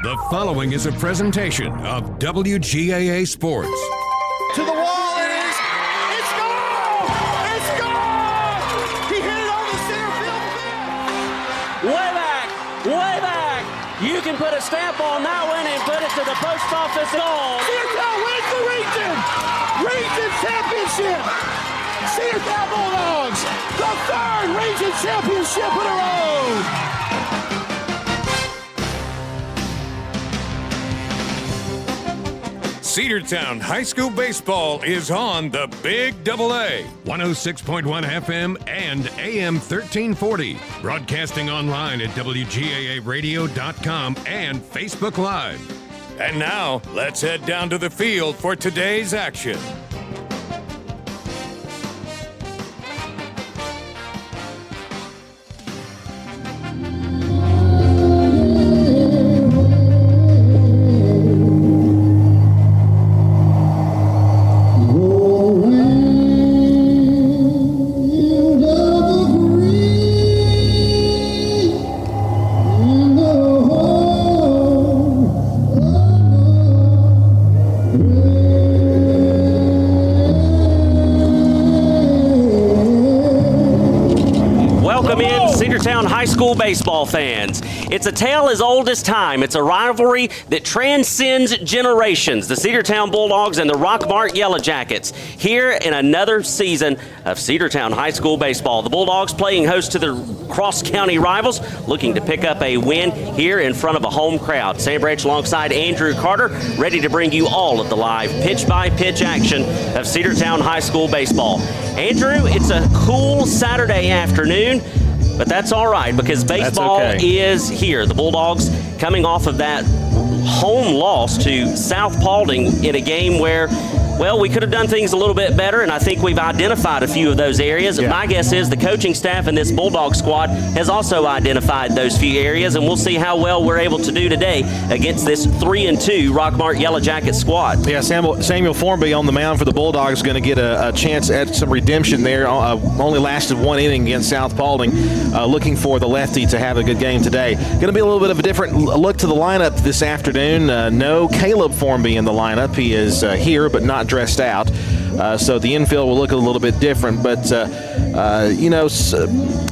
The following is a presentation of WGAA Sports. To the wall, it's gone! It's gone! He hit it on the center field fence! Way back! You can put a stamp on that one and put it to the post office goal. Cedartown wins the region championship! Cedartown Bulldogs, the third region championship in a row! Cedartown High School Baseball is on the Big AA, 106.1 FM and AM 1340. Broadcasting online at WGAAradio.com and Facebook Live. And now, let's head down to the field for today's action. High school baseball fans. It's a tale as old as time. It's a rivalry that transcends generations. The Cedartown Bulldogs and the Rockmart Yellow Jackets here in another season of Cedartown High School baseball. The Bulldogs playing host to the cross-county rivals, looking to pick up a win here in front of a home crowd. Sam Branch alongside Andrew Carter, ready to bring you all of the live pitch-by-pitch action of Cedartown High School baseball. Andrew, it's a cool Saturday afternoon. But that's all right because baseball is here. The Bulldogs coming off of that home loss to South Paulding in a game where, well, we could have done things a little bit better, and I think we've identified a few of those areas. Yeah. My guess is the coaching staff and this Bulldog squad has also identified those few areas, and we'll see how well we're able to do today against this 3-2 Rockmart Yellow Jacket squad. Yeah, Samuel Formby on the mound for the Bulldogs is going to get a chance at some redemption there. Only lasted one inning against South Paulding. Looking for the lefty to have a good game today. Going to be a little bit of a different look to the lineup this afternoon. No Caleb Formby in the lineup. He is here, but not dressed out. So the infield will look a little bit different. But,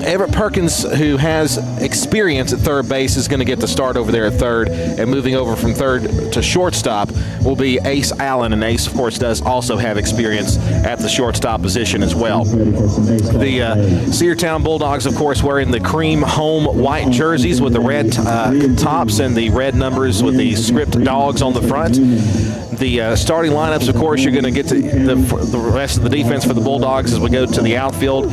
Everett Perkins, who has experience at third base, is going to get the start over there at third. And moving over from third to shortstop will be Ace Allen. And Ace, of course, does also have experience at the shortstop position as well. The Cedartown Bulldogs, of course, wearing the cream home white jerseys with the red tops and the red numbers with the script dogs on the front. The starting lineups, of course, you're going to get to the rest of the defense for the Bulldogs as we go to the outfield.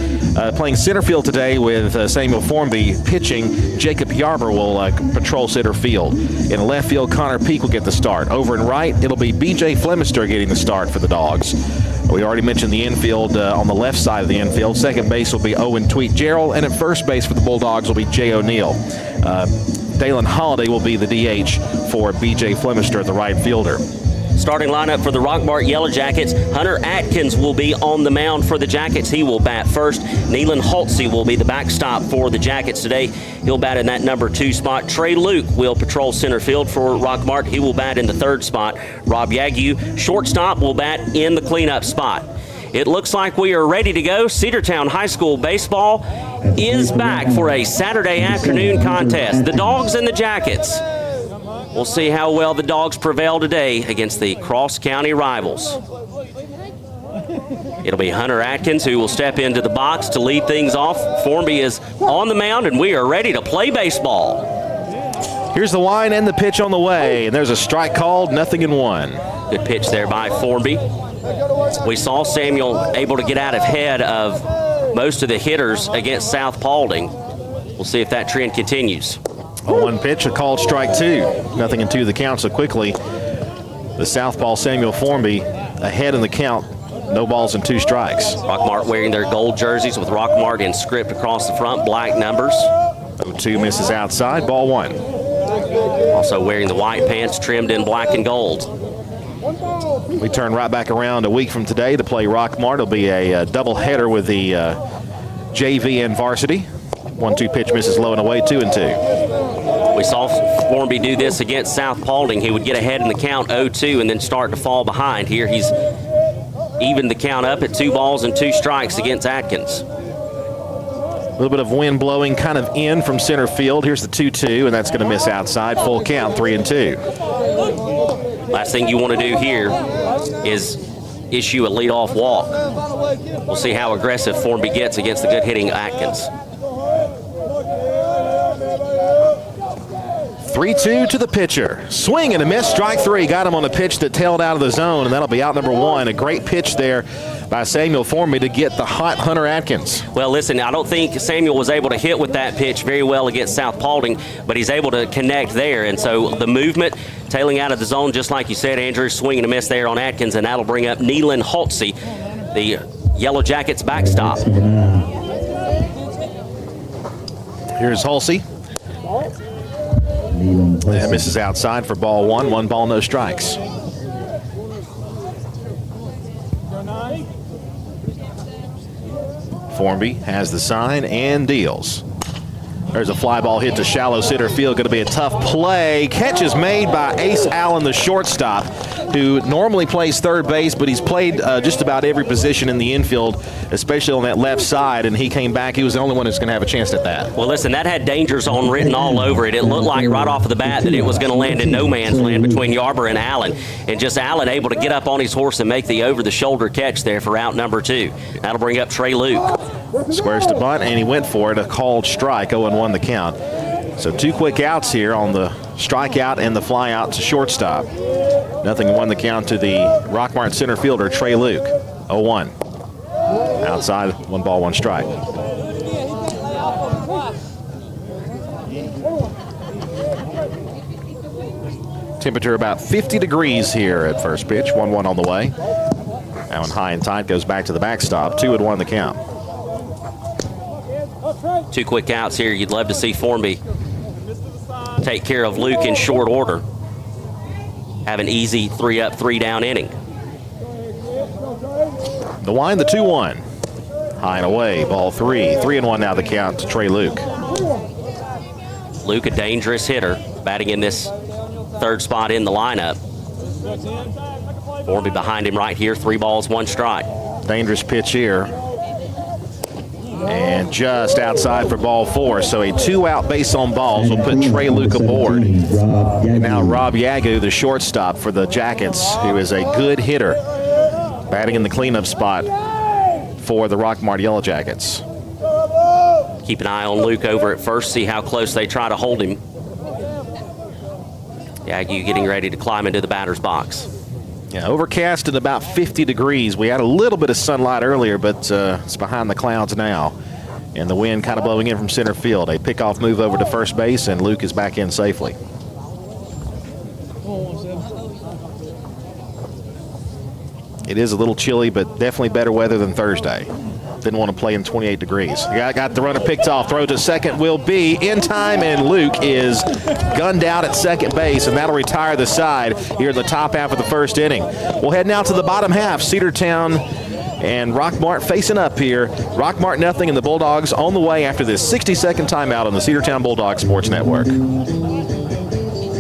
Playing center field today with Samuel Formby pitching. Jacob Yarber will patrol center field. In left field, Connor Peak will get the start. Over in right, it'll be B.J. Flemister getting the start for the Dogs. We already mentioned the infield on the left side of the infield. Second base will be Owen Tweet-Gerald, and at first base for the Bulldogs will be Jay O'Neill. Dalen Holiday will be the DH for B.J. Flemister, the right fielder. Starting lineup for the Rockmart Yellow Jackets, Hunter Atkins will be on the mound for the Jackets. He will bat first. Neelan Holtze will be the backstop for the Jackets today. He'll bat in that number 2 spot. Trey Luke will patrol center field for Rockmart. He will bat in the 3rd spot. Rob Yagu, shortstop, will bat in the cleanup spot. It looks like we are ready to go. Cedartown High School baseball is back for a Saturday afternoon contest. The Dogs and the Jackets. We'll see how well the Dogs prevail today against the cross-county rivals. It'll be Hunter Atkins who will step into the box to lead things off. Formby is on the mound, and we are ready to play baseball. Here's the line and the pitch on the way, and there's a strike called, 0-1. Good pitch there by Formby. We saw Samuel able to get out ahead of most of the hitters against South Paulding. We'll see if that trend continues. 1 pitch, a called strike 2. 0-2 the count so quickly. The southpaw Samuel Formby ahead in the count. No balls and 2 strikes. Rockmart wearing their gold jerseys with Rockmart in script across the front, black numbers. 0-2 misses outside, ball 1. Also wearing the white pants trimmed in black and gold. We turn right back around a week from today to play Rockmart. It'll be a doubleheader with the JV and varsity. 1-2 pitch misses low and away, 2-2. We saw Formby do this against South Paulding. He would get ahead in the count 0-2 and then start to fall behind. Here he's evened the count up at 2 balls and 2 strikes against Atkins. A little bit of wind blowing kind of in from center field. Here's the 2-2, and that's going to miss outside. Full count, 3-2. Last thing you want to do here is issue a leadoff walk. We'll see how aggressive Formby gets against the good hitting Atkins. 3-2 to the pitcher. Swing and a miss, strike 3. Got him on a pitch that tailed out of the zone, and that'll be out number 1. A great pitch there by Samuel Formby to get the hot Hunter Atkins. Well, listen, I don't think Samuel was able to hit with that pitch very well against South Paulding, but he's able to connect there. And so the movement, tailing out of the zone, just like you said, Andrew, swing and a miss there on Atkins, and that'll bring up Neelan Holtze, the Yellow Jackets backstop. Here's Holtze. That misses outside for ball 1. 1 ball, no strikes. Formby has the sign and deals. There's a fly ball hit to shallow center field. Going to be a tough play. Catch is made by Ace Allen, the shortstop, who normally plays third base, but he's played just about every position in the infield, especially on that left side, and he came back. He was the only one who's going to have a chance at that. Well, listen, that had danger zone written all over it. It looked like right off of the bat that it was going to land in no man's land between Yarber and Allen, and just Allen able to get up on his horse and make the over-the-shoulder catch there for out number 2. That'll bring up Trey Luke. Squares to bunt, and he went for it, a called strike, 0-1 the count. So 2 quick outs here on the strikeout and the fly out to shortstop. 0-1 the count to the Rockmart center fielder, Trey Luke. 0-1. Outside, 1 ball, 1 strike. Temperature about 50 degrees here at first pitch. 1-1 on the way. That one high and tight, goes back to the backstop. 2-1 the count. 2 quick outs here. You'd love to see Formby take care of Luke in short order. Have an easy 3-up, 3-down inning. The wind, the 2-1. High and away, ball 3. 3-1 now the count to Trey Luke. Luke, a dangerous hitter, batting in this 3rd spot in the lineup. Formby behind him right here, 3 balls, 1 strike. Dangerous pitch here. And just outside for ball 4. So a 2-out base on balls will put Trey Luke aboard. And now Rob Yagu, the shortstop for the Jackets, who is a good hitter, batting in the cleanup spot for the Rockmart Yellow Jackets. Keep an eye on Luke over at first, see how close they try to hold him. Yagu getting ready to climb into the batter's box. Yeah, overcast and about 50 degrees. We had a little bit of sunlight earlier, but it's behind the clouds now. And the wind kind of blowing in from center field. A pickoff move over to first base, and Luke is back in safely. It is a little chilly, but definitely better weather than Thursday. Didn't want to play in 28 degrees. Got the runner picked off. Throw to second will be in time, and Luke is gunned out at second base, and that'll retire the side here in the top half of the 1st inning. We'll head now to the bottom half. Cedartown and Rockmart facing up here. Rockmart nothing, and the Bulldogs on the way after this 60-second timeout on the Cedartown Bulldogs Sports Network.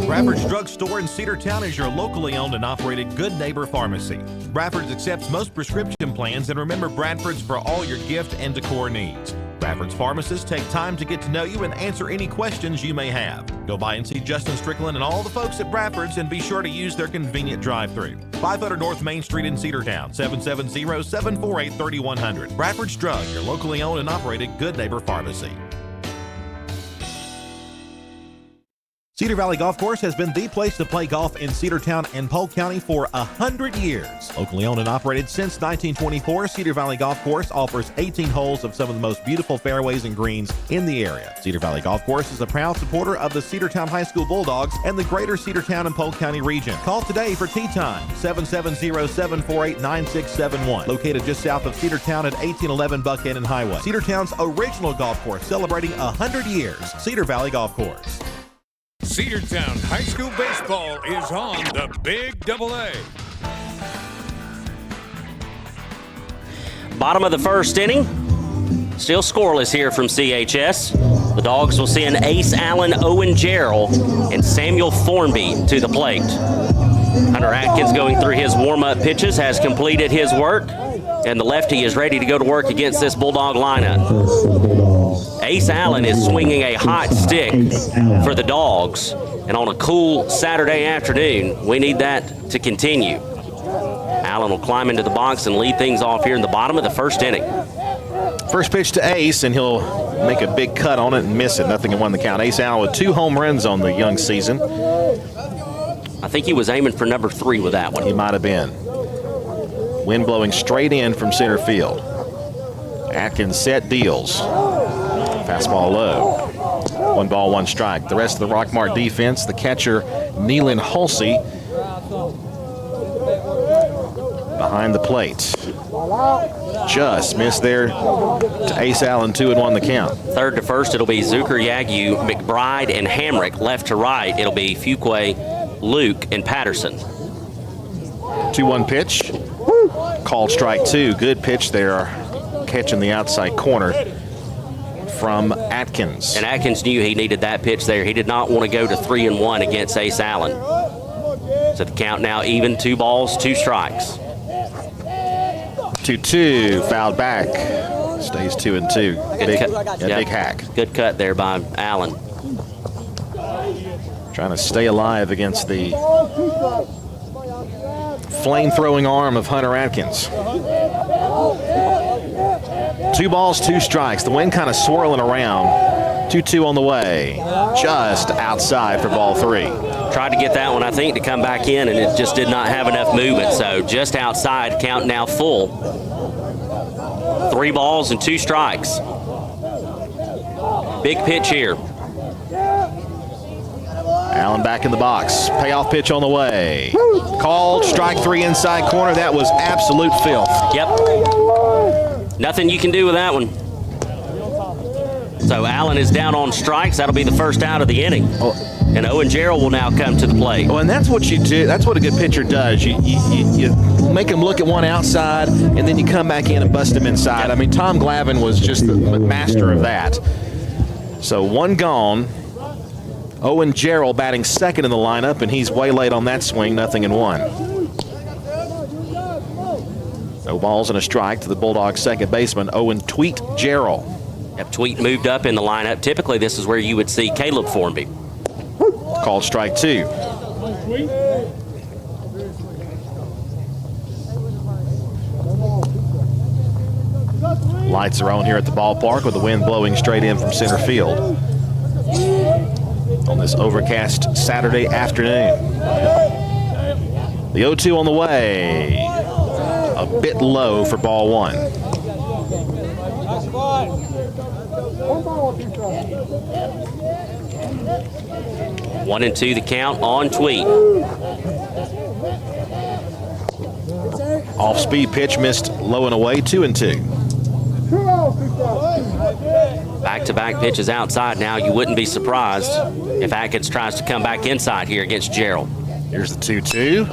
Bradford's Drug Store in Cedartown is your locally owned and operated good neighbor pharmacy. Bradford's accepts most prescription plans, and remember Bradford's for all your gift and decor needs. Bradford's pharmacists take time to get to know you and answer any questions you may have. Go by and see Justin Strickland and all the folks at Bradford's, and be sure to use their convenient drive-thru. 500 North Main Street in Cedartown, 770-748-3100. Bradford's Drug, your locally owned and operated good neighbor pharmacy. Cedar Valley Golf Course has been the place to play golf in Cedartown and Polk County for 100 years. Locally owned and operated since 1924, Cedar Valley Golf Course offers 18 holes of some of the most beautiful fairways and greens in the area. Cedar Valley Golf Course is a proud supporter of the Cedartown High School Bulldogs and the greater Cedartown and Polk County region. Call today for tee time, 770-748-9671. Located just south of Cedartown at 1811 Buckhannon Highway. Cedartown's original golf course, celebrating 100 years. Cedar Valley Golf Course. Cedartown High School Baseball is on the Big Double A. Bottom of the 1st inning. Still scoreless here from CHS. The Dogs will send Ace Allen, Owen Jarrell, and Samuel Formby to the plate. Hunter Atkins going through his warm-up pitches, has completed his work, and the lefty is ready to go to work against this Bulldog lineup. Ace Allen is swinging a hot stick for the Dogs, and on a cool Saturday afternoon, we need that to continue. Allen will climb into the box and lead things off here in the bottom of the first inning. First pitch to Ace, and he'll make a big cut on it and miss it. Nothing in one the count. Ace Allen with 2 home runs on the young season. I think he was aiming for number 3 with that one. He might have been. Wind blowing straight in from center field. Atkins set, deals. Fastball low. 1 ball, 1 strike. The rest of the Rockmart defense, the catcher, Neelan Hulsey, behind the plate. Just missed there to Ace Allen, 2-1 the count. Third to first, it'll be Zucker, Yagu, McBride, and Hamrick. Left to right, it'll be Fuquay, Luke, and Patterson. 2-1 pitch. Called strike 2. Good pitch there, catching the outside corner from Atkins. And Atkins knew he needed that pitch there. He did not want to go to 3-1 against Ace Allen. So the count now even, 2 balls, 2 strikes. 2-2, fouled back. Stays 2-2. Big hack. Good cut there by Allen. Trying to stay alive against the flame-throwing arm of Hunter Atkins. 2 balls, 2 strikes. The wind kind of swirling around. 2-2 on the way. Just outside for ball 3. Tried to get that one, I think, to come back in, and it just did not have enough movement. So just outside, count now full. 3 balls and 2 strikes. Big pitch here. Allen back in the box. Payoff pitch on the way. Called strike 3 inside corner. That was absolute filth. Yep. Nothing you can do with that one. So Allen is down on strikes. That'll be the first out of the inning. And Owen Jarrell will now come to the plate. Well, and that's what you do. That's what a good pitcher does. You make him look at one outside, and then you come back in and bust him inside. Yep. I mean, Tom Glavine was just the master of that. So 1 gone. Owen Jarrell batting second in the lineup, and he's way late on that swing, 0-1. No balls and a strike to the Bulldogs' second baseman, Owen Tweet Jarrell. Yep, Tweet moved up in the lineup. Typically, this is where you would see Caleb Formby. Called strike 2. Lights are on here at the ballpark with the wind blowing straight in from center field on this overcast Saturday afternoon. The 0-2 on the way. A bit low for ball 1. 1-2 the count on Tweet. Off-speed pitch missed low and away, 2-2. Back-to-back pitches outside now. You wouldn't be surprised if Atkins tries to come back inside here against Jarrell. Here's the 2-2.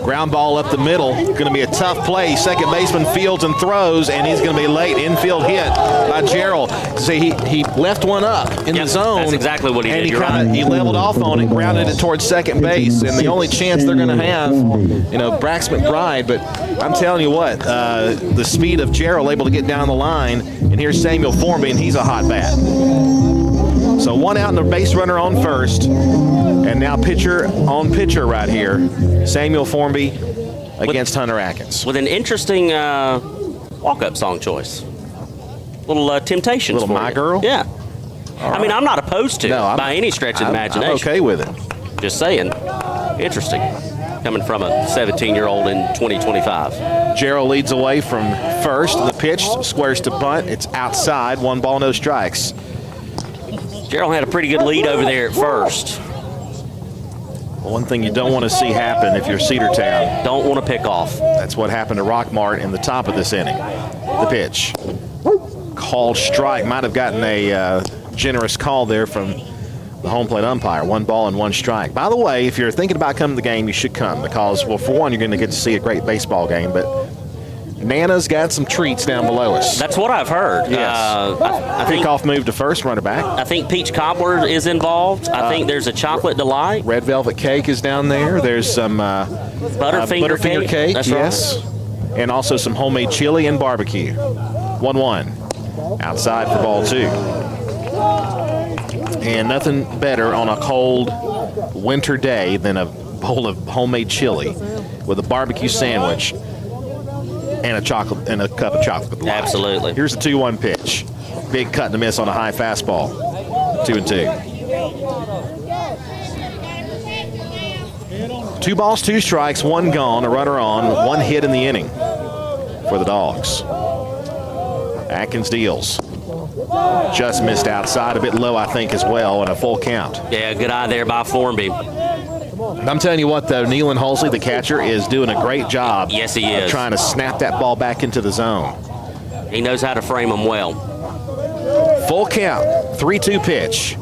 Ground ball up the middle. Going to be a tough play. Second baseman fields and throws, and he's going to be late. Infield hit by Jarrell. See, he left one up in the zone. That's exactly what he did. And he leveled off on it, grounded it towards second base. And the only chance they're going to have, Brax McBride. But I'm telling you what, the speed of Jarrell able to get down the line. And here's Samuel Formby, and he's a hot bat. So 1 out and a base runner on first. And now pitcher on pitcher right here. Samuel Formby against Hunter Atkins. With an interesting walk-up song choice. Little Temptations. Little My Girl? Yeah. I mean, I'm not opposed to by any stretch of the imagination. I'm okay with it. Just saying. Interesting. Coming from a 17-year-old in 2025. Jarrell leads away from first. The pitch squares to bunt. It's outside. 1 ball, no strikes. Jarrell had a pretty good lead over there at first. One thing you don't want to see happen if you're Cedartown. Don't want to pick off. That's what happened to Rockmart in the top of this inning. The pitch. Called strike. Might have gotten a generous call there from the home plate umpire. 1 ball and 1 strike. By the way, if you're thinking about coming to the game, you should come because, well, for one, you're going to get to see a great baseball game, but Nana's got some treats down below us. That's what I've heard. Yes. I think Kickoff move to first, runner back. I think peach cobbler is involved. I think there's a chocolate delight. Red velvet cake is down there. There's some Butterfinger cake. That's yes. Right. And also some homemade chili and barbecue. 1-1. Outside for ball 2. And nothing better on a cold winter day than a bowl of homemade chili with a barbecue sandwich and a cup of chocolate with light. Absolutely. Here's the 2-1 pitch. Big cut and a miss on a high fastball. 2-2. 2 balls, 2 strikes, 1 gone, a runner on, 1 hit in the inning for the Dogs. Atkins deals. Just missed outside, a bit low, I think, as well, and a full count. Yeah, good eye there by Formby. I'm telling you what, though, Nealon Hulsey, the catcher, is doing a great job. Yes, he is. Trying to snap that ball back into the zone. He knows how to frame them well. Full count, 3-2 pitch.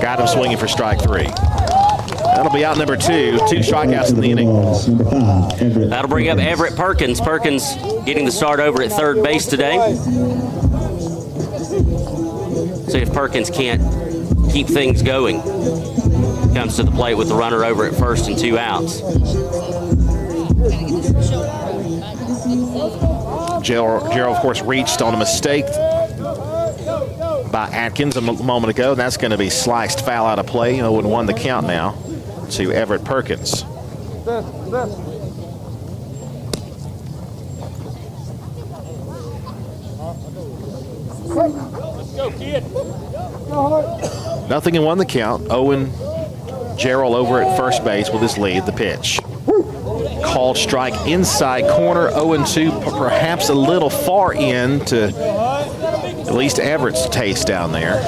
Got him swinging for strike 3. That'll be out number 2. 2 strikeouts in the inning. That'll bring up Everett Perkins. Perkins getting the start over at third base today. See if Perkins can't keep things going. Comes to the plate with the runner over at first and 2 outs. Gerald, of course, reached on a mistake by Atkins a moment ago. That's going to be sliced foul out of play. 0-1 the count now to Everett Perkins. Let's go, kid. 0-1 the count. Owen Gerald over at first base with his lead. The pitch. Called strike inside corner. 0-2, perhaps a little far in to at least Everett's taste down there.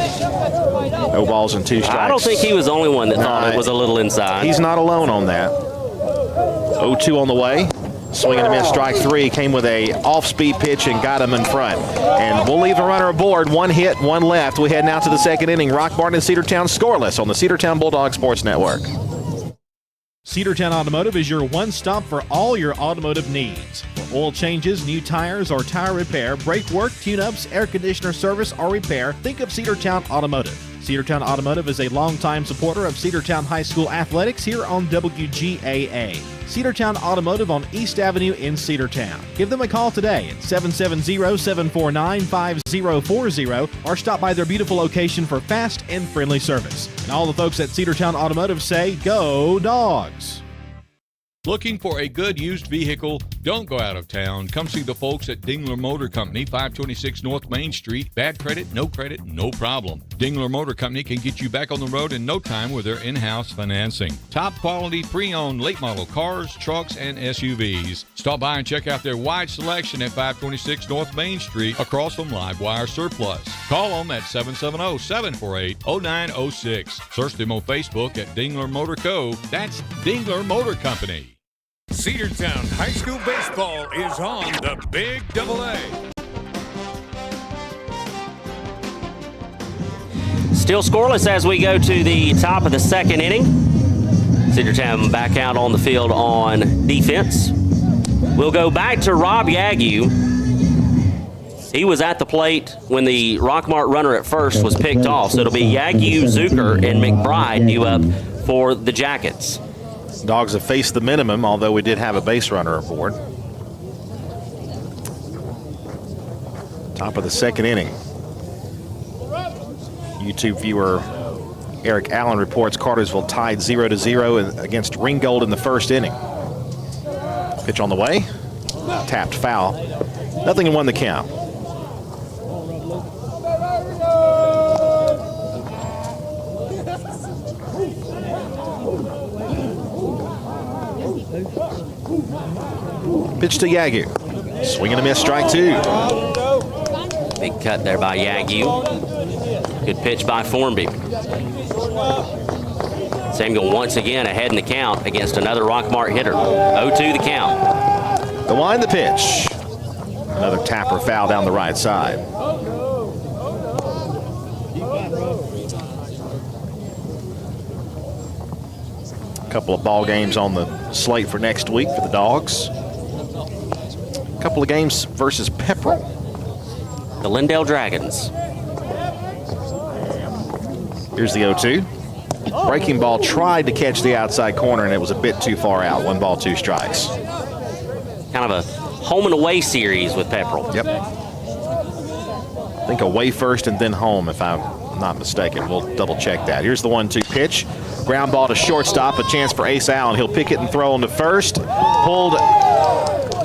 No balls and 2 strikes. I don't think he was the only one that thought it was a little inside. He's not alone on that. 0-2 on the way. Swing and a miss, strike 3. Came with a off-speed pitch and got him in front. And we'll leave the runner aboard. 1 hit, 1 left. We head now to the second inning. Rockmart and Cedartown scoreless on the Cedartown Bulldog Sports Network. Cedartown Automotive is your one-stop for all your automotive needs. For oil changes, new tires, or tire repair, brake work, tune-ups, air conditioner service, or repair, think of Cedartown Automotive. Cedartown Automotive is a longtime supporter of Cedartown High School athletics here on WGAA. Cedartown Automotive on East Avenue in Cedartown. Give them a call today at 770-749-5040 or stop by their beautiful location for fast and friendly service. And all the folks at Cedartown Automotive say, go Dogs! Looking for a good used vehicle? Don't go out of town. Come see the folks at Dingler Motor Company, 526 North Main Street. Bad credit, no problem. Dingler Motor Company can get you back on the road in no time with their in-house financing. Top quality pre-owned late model cars, trucks, and SUVs. Stop by and check out their wide selection at 526 North Main Street across from Livewire Surplus. Call them at 770-748-0906. Search them on Facebook at Dingler Motor Co. That's Dingler Motor Company. Cedartown High School baseball is on the Big AA. Still scoreless as we go to the top of the second inning. Cedartown back out on the field on defense. We'll go back to Rob Yagyu. He was at the plate when the Rockmart runner at first was picked off. So it'll be Yagyu, Zucker, and McBride due up for the Jackets. Dogs have faced the minimum, although we did have a base runner aboard. Top of the second inning. YouTube viewer Eric Allen reports Cartersville tied 0-0 against Ringgold in the first inning. Pitch on the way. Tapped foul. 0-1 the count. Pitch to Yagyu. Swing and a miss, strike 2. Big cut there by Yagyu. Good pitch by Formby. Samuel once again ahead in the count against another Rockmart hitter. 0-2 the count. The line, the pitch. Another tapper foul down the right side. A couple of ball games on the slate for next week for the Dogs. A couple couple of games versus Pepperell. The Lindale Dragons. Here's the 0-2. Breaking ball tried to catch the outside corner, and it was a bit too far out. 1 ball, 2 strikes. Kind of a home and away series with Pepperell. Yep. I think away first and then home, if I'm not mistaken. We'll double check that. Here's the 1-2 pitch. Ground ball to shortstop, a chance for Ace Allen. He'll pick it and throw into first. Pulled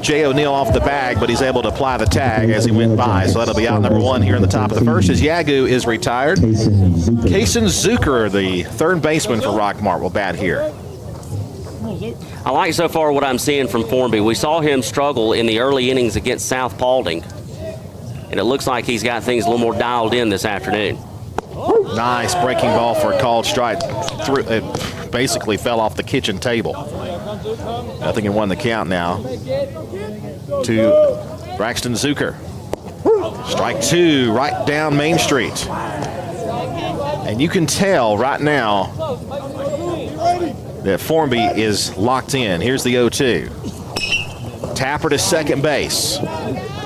Jay O'Neill off the bag, but he's able to apply the tag as he went by. So that'll be out number 1 here in the top of the first as Yagu is retired. Kason Zucker, the third baseman for Rockmart, will bat here. I like so far what I'm seeing from Formby. We saw him struggle in the early innings against South Paulding, and it looks like he's got things a little more dialed in this afternoon. Nice breaking ball for a called strike. It basically fell off the kitchen table. I think he won the count now to Braxton Zucker. Strike 2 right down Main Street. And you can tell right now that Formby is locked in. Here's the 0-2. Tapper to second base.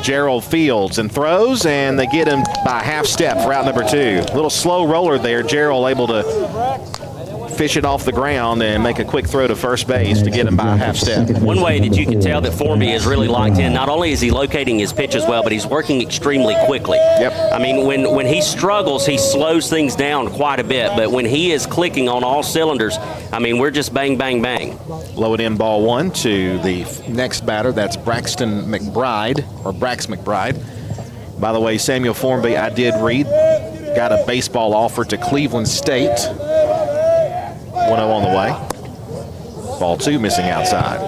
Gerald fields and throws, and they get him by half step for out number 2. Little slow roller there. Gerald able to fish it off the ground and make a quick throw to first base to get him by half step. One way that you can tell that Formby is really locked in, not only is he locating his pitch as well, but he's working extremely quickly. Yep. I mean, when he struggles, he slows things down quite a bit, but when he is clicking on all cylinders, I mean, we're just bang, bang, bang. Low it in, ball 1 to the next batter. That's Braxton McBride, or Brax McBride. By the way, Samuel Formby, I did read, got a baseball offer to Cleveland State. 1-0 on the way. Ball 2 missing outside.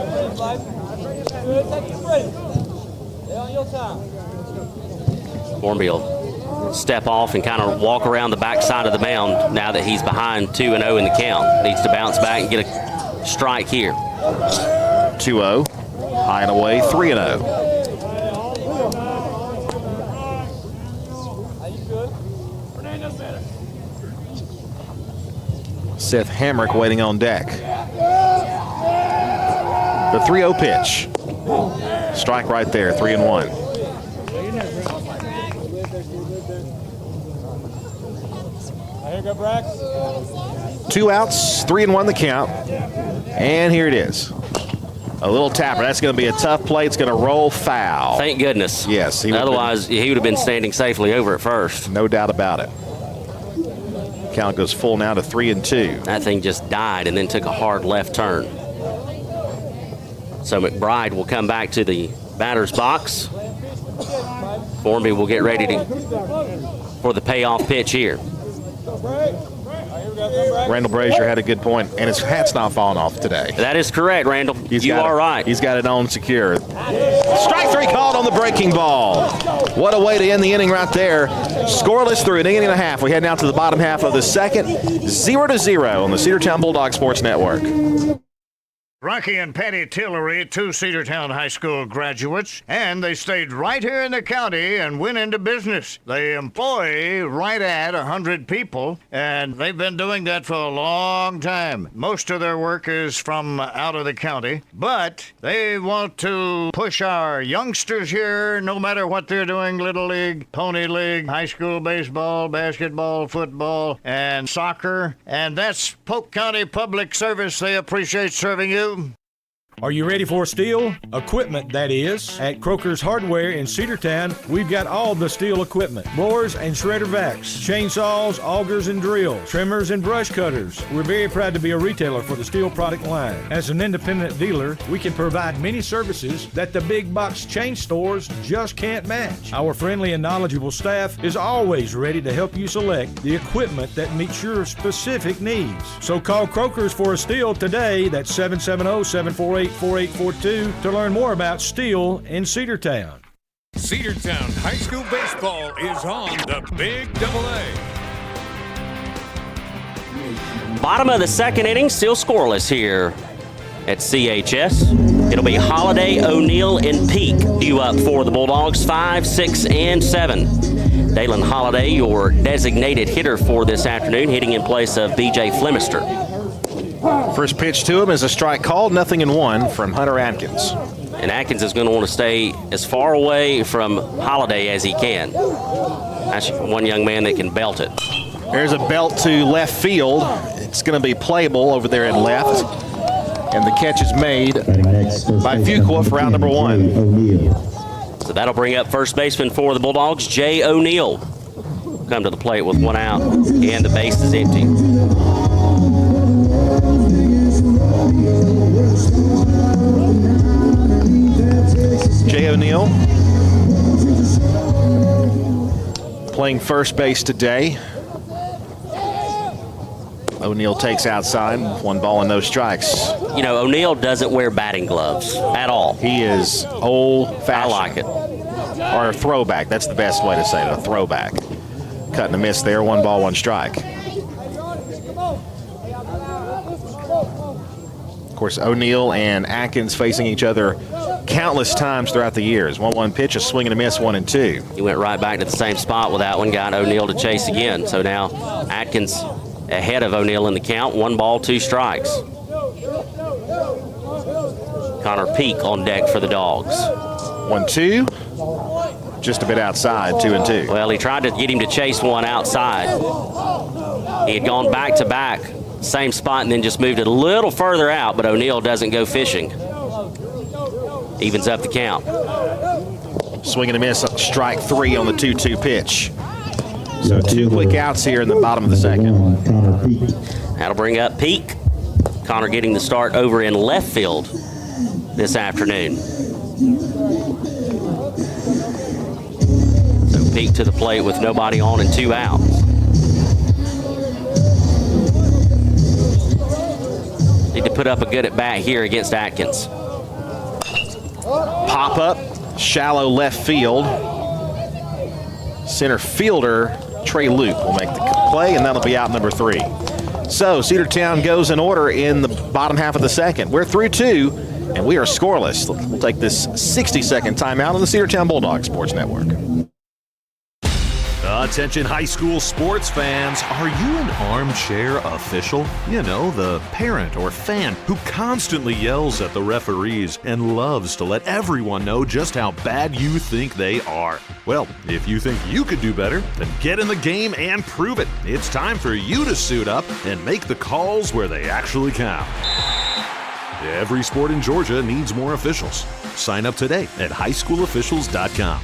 Formby will step off and kind of walk around the backside of the mound now that he's behind 2-0 in the count. Needs to bounce back and get a strike here. 2-0. High and away, 3-0. Seth Hamrick waiting on deck. The 3-0 pitch. Strike right there, 3-1. Two outs, 3-1 the count. And here it is. A little tapper. That's going to be a tough play. It's going to roll foul. Thank goodness. Yes. Otherwise, he would have been standing safely over at first. No doubt about it. Count goes full now to 3-2. That thing just died and then took a hard left turn. So McBride will come back to the batter's box. Formby will get ready for the payoff pitch here. Randall Brazier had a good point, and his hat's not falling off today. That is correct, Randall. You are right. He's got it on secure. Strike 3 called on the breaking ball. What a way to end the inning right there. Scoreless through an inning and a half. We head now to the bottom half of the second. 0-0 on the Cedartown Bulldog Sports Network. Rocky and Patty Tillery, 2 Cedartown High School graduates, and they stayed right here in the county and went into business. They employ right at 100 people, and they've been doing that for a long time. Most of their work is from out of the county, but they want to push our youngsters here, no matter what they're doing, Little League, Pony League, high school baseball, basketball, football, and soccer, and that's Polk County Public Service. They appreciate serving you. Are you ready for steel? Equipment, that is. At Croker's Hardware in Cedartown, we've got all the steel equipment. Blowers and shredder vacs, chainsaws, augers and drills, trimmers and brush cutters. We're very proud to be a retailer for the steel product line. As an independent dealer, we can provide many services that the big box chain stores just can't match. Our friendly and knowledgeable staff is always ready to help you select the equipment that meets your specific needs. So call Croker's for a steel today. That's 770-748-4842 to learn more about steel in Cedartown. Cedartown High School Baseball is on the Big Double A. Bottom of the second inning, still scoreless here at CHS. It'll be Holiday, O'Neill, and Peak due up for the Bulldogs, 5, 6, and 7. Dalen Holiday, your designated hitter for this afternoon, hitting in place of B.J. Flemister. First pitch to him is a strike called, 0-1 from Hunter Atkins. And Atkins is going to want to stay as far away from Holiday as he can. That's one young man that can belt it. There's a belt to left field. It's going to be playable over there in left. And the catch is made by Fuqua for out number 1. So that'll bring up first baseman for the Bulldogs, Jay O'Neill. Come to the plate with 1 out, and the base is empty. Jay O'Neill playing first base today. O'Neill takes outside, 1 ball and no strikes. You know, O'Neill doesn't wear batting gloves at all. He is old-fashioned. I like it. Or a throwback. That's the best way to say it, a throwback. Cut and a miss there, 1 ball, 1 strike. Of course, O'Neill and Atkins facing each other countless times throughout the years. 1-1 pitch, a swing and a miss, 1-2. He went right back to the same spot with that one, got O'Neill to chase again. So now Atkins ahead of O'Neill in the count, 1 ball, 2 strikes. Connor Peak on deck for the Dogs. 1-2, just a bit outside, 2-2. Well, he tried to get him to chase one outside. He had gone back to back, same spot, and then just moved it a little further out, but O'Neill doesn't go fishing. Evens up the count. Swing and a miss, strike 3 on the 2-2 pitch. So 2 quick outs here in the bottom of the second. That'll bring up Peak. Connor getting the start over in left field this afternoon. So Peak to the plate with nobody on and 2 outs. Need to put up a good at bat here against Atkins. Pop up, shallow left field. Center fielder Trey Luke will make the play, and that'll be out number 3. So Cedartown goes in order in the bottom half of the second. We're through 2, and we are scoreless. We'll take this 60-second timeout on the Cedartown Bulldogs Sports Network. Attention high school sports fans, are you an armchair official? You know, the parent or fan who constantly yells at the referees and loves to let everyone know just how bad you think they are. Well, if you think you could do better, then get in the game and prove it. It's time for you to suit up and make the calls where they actually count. Every sport in Georgia needs more officials. Sign up today at highschoolofficials.com.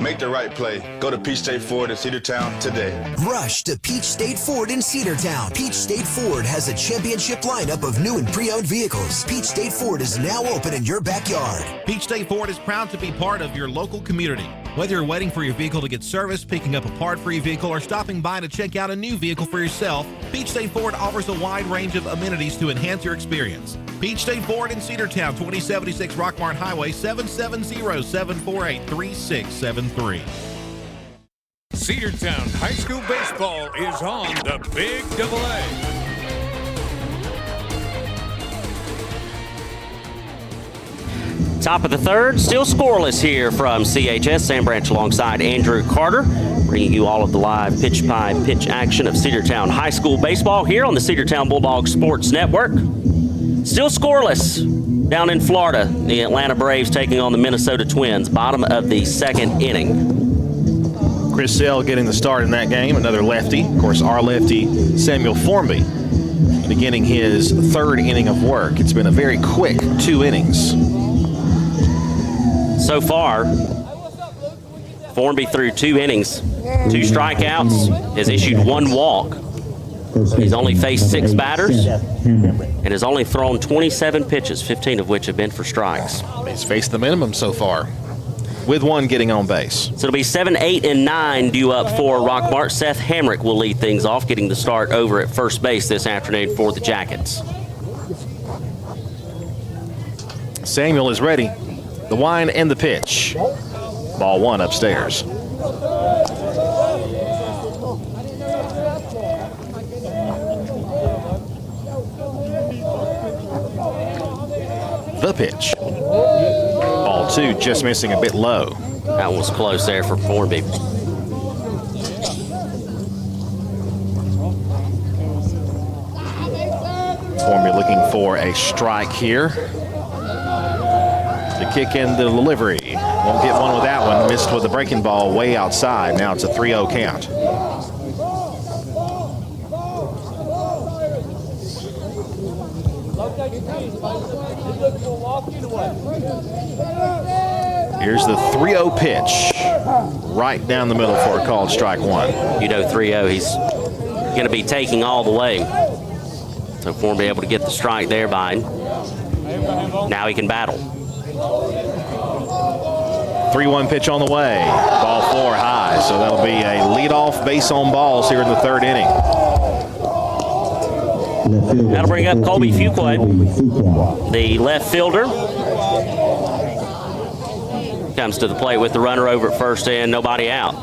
Make the right play. Go to Peach State Ford in Cedartown today. Rush to Peach State Ford in Cedartown. Peach State Ford has a championship lineup of new and pre-owned vehicles. Peach State Ford is now open in your backyard. Peach State Ford is proud to be part of your local community. Whether you're waiting for your vehicle to get serviced, picking up a part for your vehicle, or stopping by to check out a new vehicle for yourself, Peach State Ford offers a wide range of amenities to enhance your experience. Peach State Ford in Cedartown, 2076 Rockmart Highway, 770-748-3673. Cedartown High School Baseball is on the Big Double A. Top of the third, still scoreless here from CHS. Sam Branch alongside Andrew Carter, bringing you all of the live pitch-by-pitch action of Cedartown High School Baseball here on the Cedartown Bulldogs Sports Network. Still scoreless down in Florida. The Atlanta Braves taking on the Minnesota Twins, bottom of the second inning. Chris Sale getting the start in that game, another lefty. Of course, our lefty, Samuel Formby, beginning his 3rd inning of work. It's been a very quick 2 innings. So far, Formby through 2 innings, 2 strikeouts, has issued 1 walk. He's only faced 6 batters and has only thrown 27 pitches, 15 of which have been for strikes. He's faced the minimum so far, with 1 getting on base. So it'll be 7, 8, and 9 due up for Rockmart. Seth Hamrick will lead things off, getting the start over at first base this afternoon for the Jackets. Samuel is ready. The wind and the pitch. Ball 1 upstairs. The pitch. Ball 2 just missing a bit low. That was close there for Formby. Formby looking for a strike here to kick in the delivery. Won't get one with that one. Missed with the breaking ball way outside. Now it's a 3-0 count. Here's the 3-0 pitch. Right down the middle for a called strike one. 3-0, he's going to be taking all the way. So Formby able to get the strike there by him. Now he can battle. 3-1 pitch on the way. Ball 4 high. So that'll be a leadoff base on balls here in the third inning. That'll bring up Colby Fuqua, the left fielder. Comes to the plate with the runner over at first and nobody out.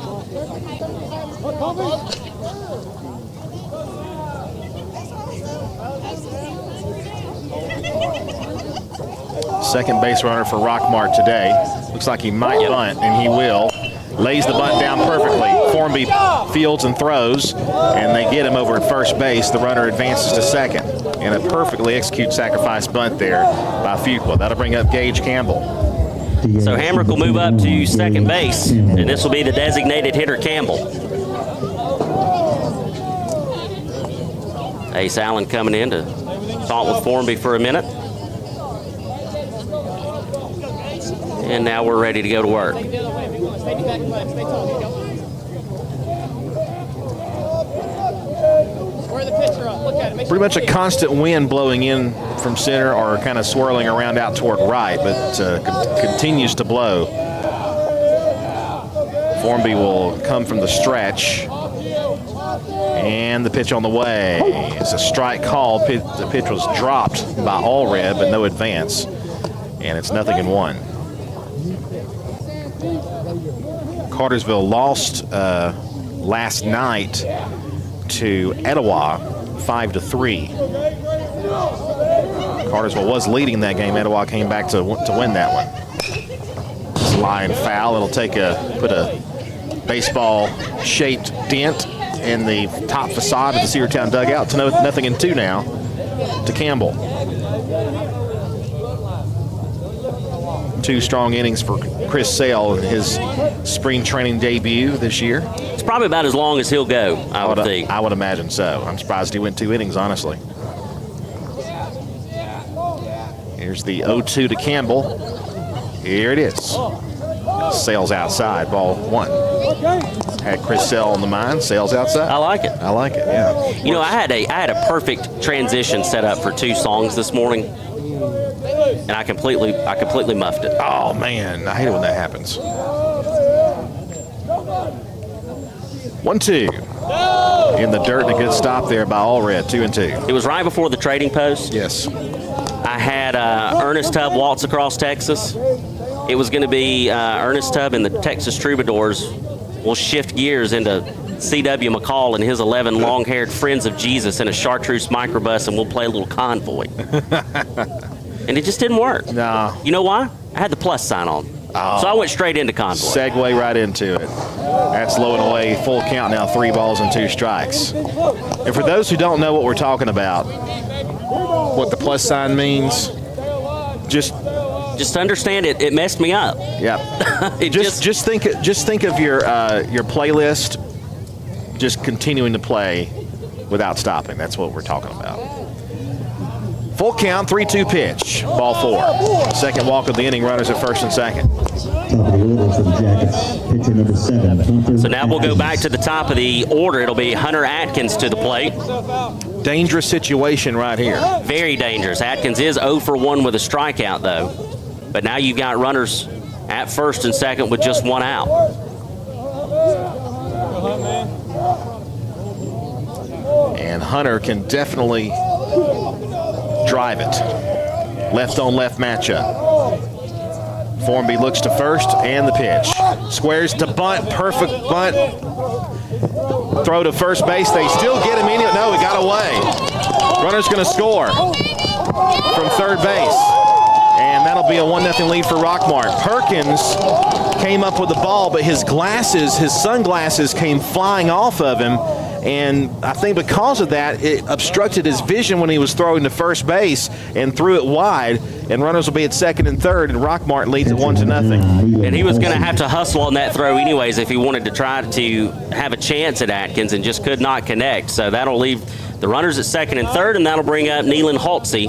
Second base runner for Rockmart today. Looks like he might bunt, and he will. Lays the bunt down perfectly. Formby fields and throws, and they get him over at first base. The runner advances to second. And a perfectly executed sacrifice bunt there by Fuqua. That'll bring up Gage Campbell. So Hamrick will move up to second base, and this will be the designated hitter Campbell. Ace Allen coming in to talk with Formby for a minute. And now we're ready to go to work. Pretty much a constant wind blowing in from center or kind of swirling around out toward right, but continues to blow. Formby will come from the stretch. And the pitch on the way. It's a strike call. The pitch was dropped by Allred, but no advance. And it's 0-1. Cartersville lost last night to Etowah 5-3. Cartersville was leading that game. Etowah came back to win that one. It's a line foul. It'll put a baseball-shaped dent in the top facade of the Cedartown dugout. To 0-2 now to Campbell. 2 strong innings for Chris Sale in his spring training debut this year. It's probably about as long as he'll go, I would think. I would imagine so. I'm surprised he went 2 innings, honestly. Here's the 0-2 to Campbell. Here it is. Sale's outside, ball 1. Had Chris Sale on the mind. Sale's outside. I like it. I like it, yeah. I had a perfect transition set up for 2 songs this morning. And I completely muffed it. Oh, man. I hate it when that happens. 1-2. In the dirt, and a good stop there by Allred, 2-2. It was right before the trading post. Yes. I had Ernest Tubb waltz across Texas. It was going to be Ernest Tubb and the Texas Troubadours will shift gears into C.W. McCall and his 11 long-haired Friends of Jesus in a chartreuse microbus, and we'll play a little convoy. And it just didn't work. No. You know why? I had the plus sign on. Oh. So I went straight into convoy. Segue right into it. That's low and away, full count now, 3 balls and 2 strikes. And for those who don't know what we're talking about, what the plus sign means, just understand it messed me up. Yeah. just think of your playlist just continuing to play without stopping. That's what we're talking about. Full count, 3-2 pitch, ball 4. Second walk of the inning, runners at first and second. So now we'll go back to the top of the order. It'll be Hunter Atkins to the plate. Dangerous situation right here. Very dangerous. Atkins is 0 for 1 with a strikeout, though. But now you've got runners at first and second with just 1 out. And Hunter can definitely drive it. Left on left matchup. Formby looks to first and the pitch. Squares to bunt, perfect bunt. Throw to first base. They still get him in. No, he got away. Runner's going to score from third base. And that'll be a 1-0 lead for Rockmart. Perkins came up with the ball, but his sunglasses came flying off of him And I think because of that, it obstructed his vision when he was throwing to first base and threw it wide. And runners will be at second and third, and Rockmart leads it 1-0. And he was going to have to hustle on that throw anyways if he wanted to try to have a chance at Atkins, and just could not connect. So that'll leave the runners at second and third, and that'll bring up Neelan Holtze.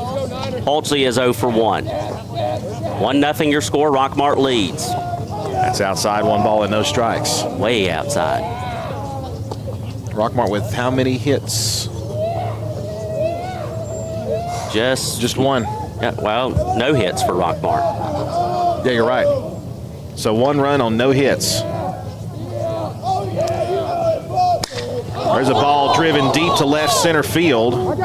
Holtze is 0 for 1. 1-0 your score. Rockmart leads. That's outside, 1 ball and no strikes. Way outside. Rockmart with how many hits? Just one. Yeah, well, no hits for Rockmart. Yeah, you're right. So 1 run on no hits. There's a ball driven deep to left center field.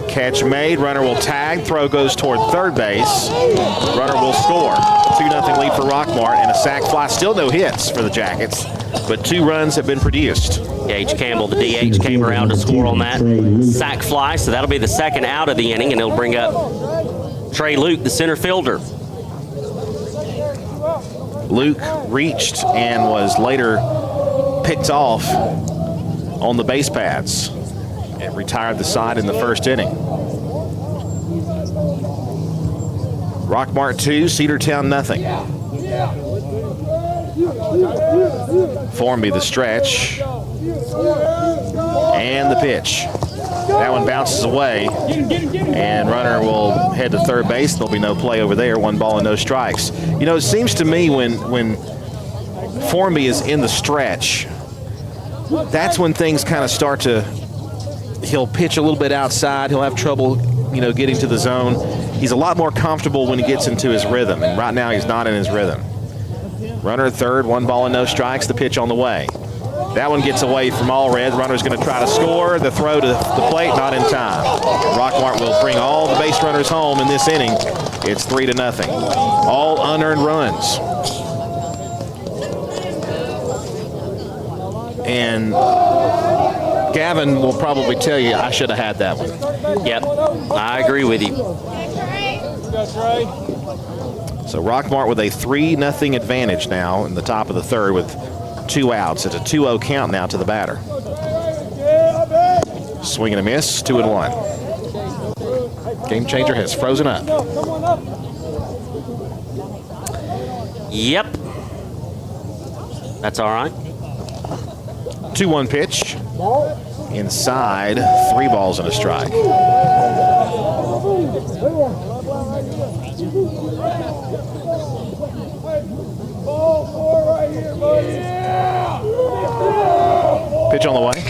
Catch made. Runner will tag. Throw goes toward third base. Runner will score. 2-0 lead for Rockmart, and a sac fly. Still no hits for the Jackets, but 2 runs have been produced. Gage Campbell, the DH, came around to score on that sac fly, so that'll be the second out of the inning, and it'll bring up Trey Luke, the center fielder. Luke reached and was later picked off on the base paths. It retired the side in the first inning. Rockmart 2, Cedartown nothing. Formby the stretch. And the pitch. That one bounces away, and runner will head to third base. There'll be no play over there. 1 ball and no strikes. You know, it seems to me when Formby is in the stretch, that's when things kind of start to, he'll pitch a little bit outside. He'll have trouble, you know, getting to the zone. He's a lot more comfortable when he gets into his rhythm, and right now he's not in his rhythm. Runner at third, 1 ball and no strikes. The pitch on the way. That one gets away from Allred. Runner's going to try to score. The throw to the plate, not in time. Rockmart will bring all the base runners home in this inning. It's 3-0. All unearned runs. And Gavin will probably tell you I should have had that one. Yep, I agree with you. So Rockmart with a 3-0 advantage now in the top of the third with 2 outs. It's a 2-0 count now to the batter. Swing and a miss, 2-1. Game changer has frozen up. Yep. That's all right. 2-1 pitch. Inside, 3 balls and a strike. Pitch on the way.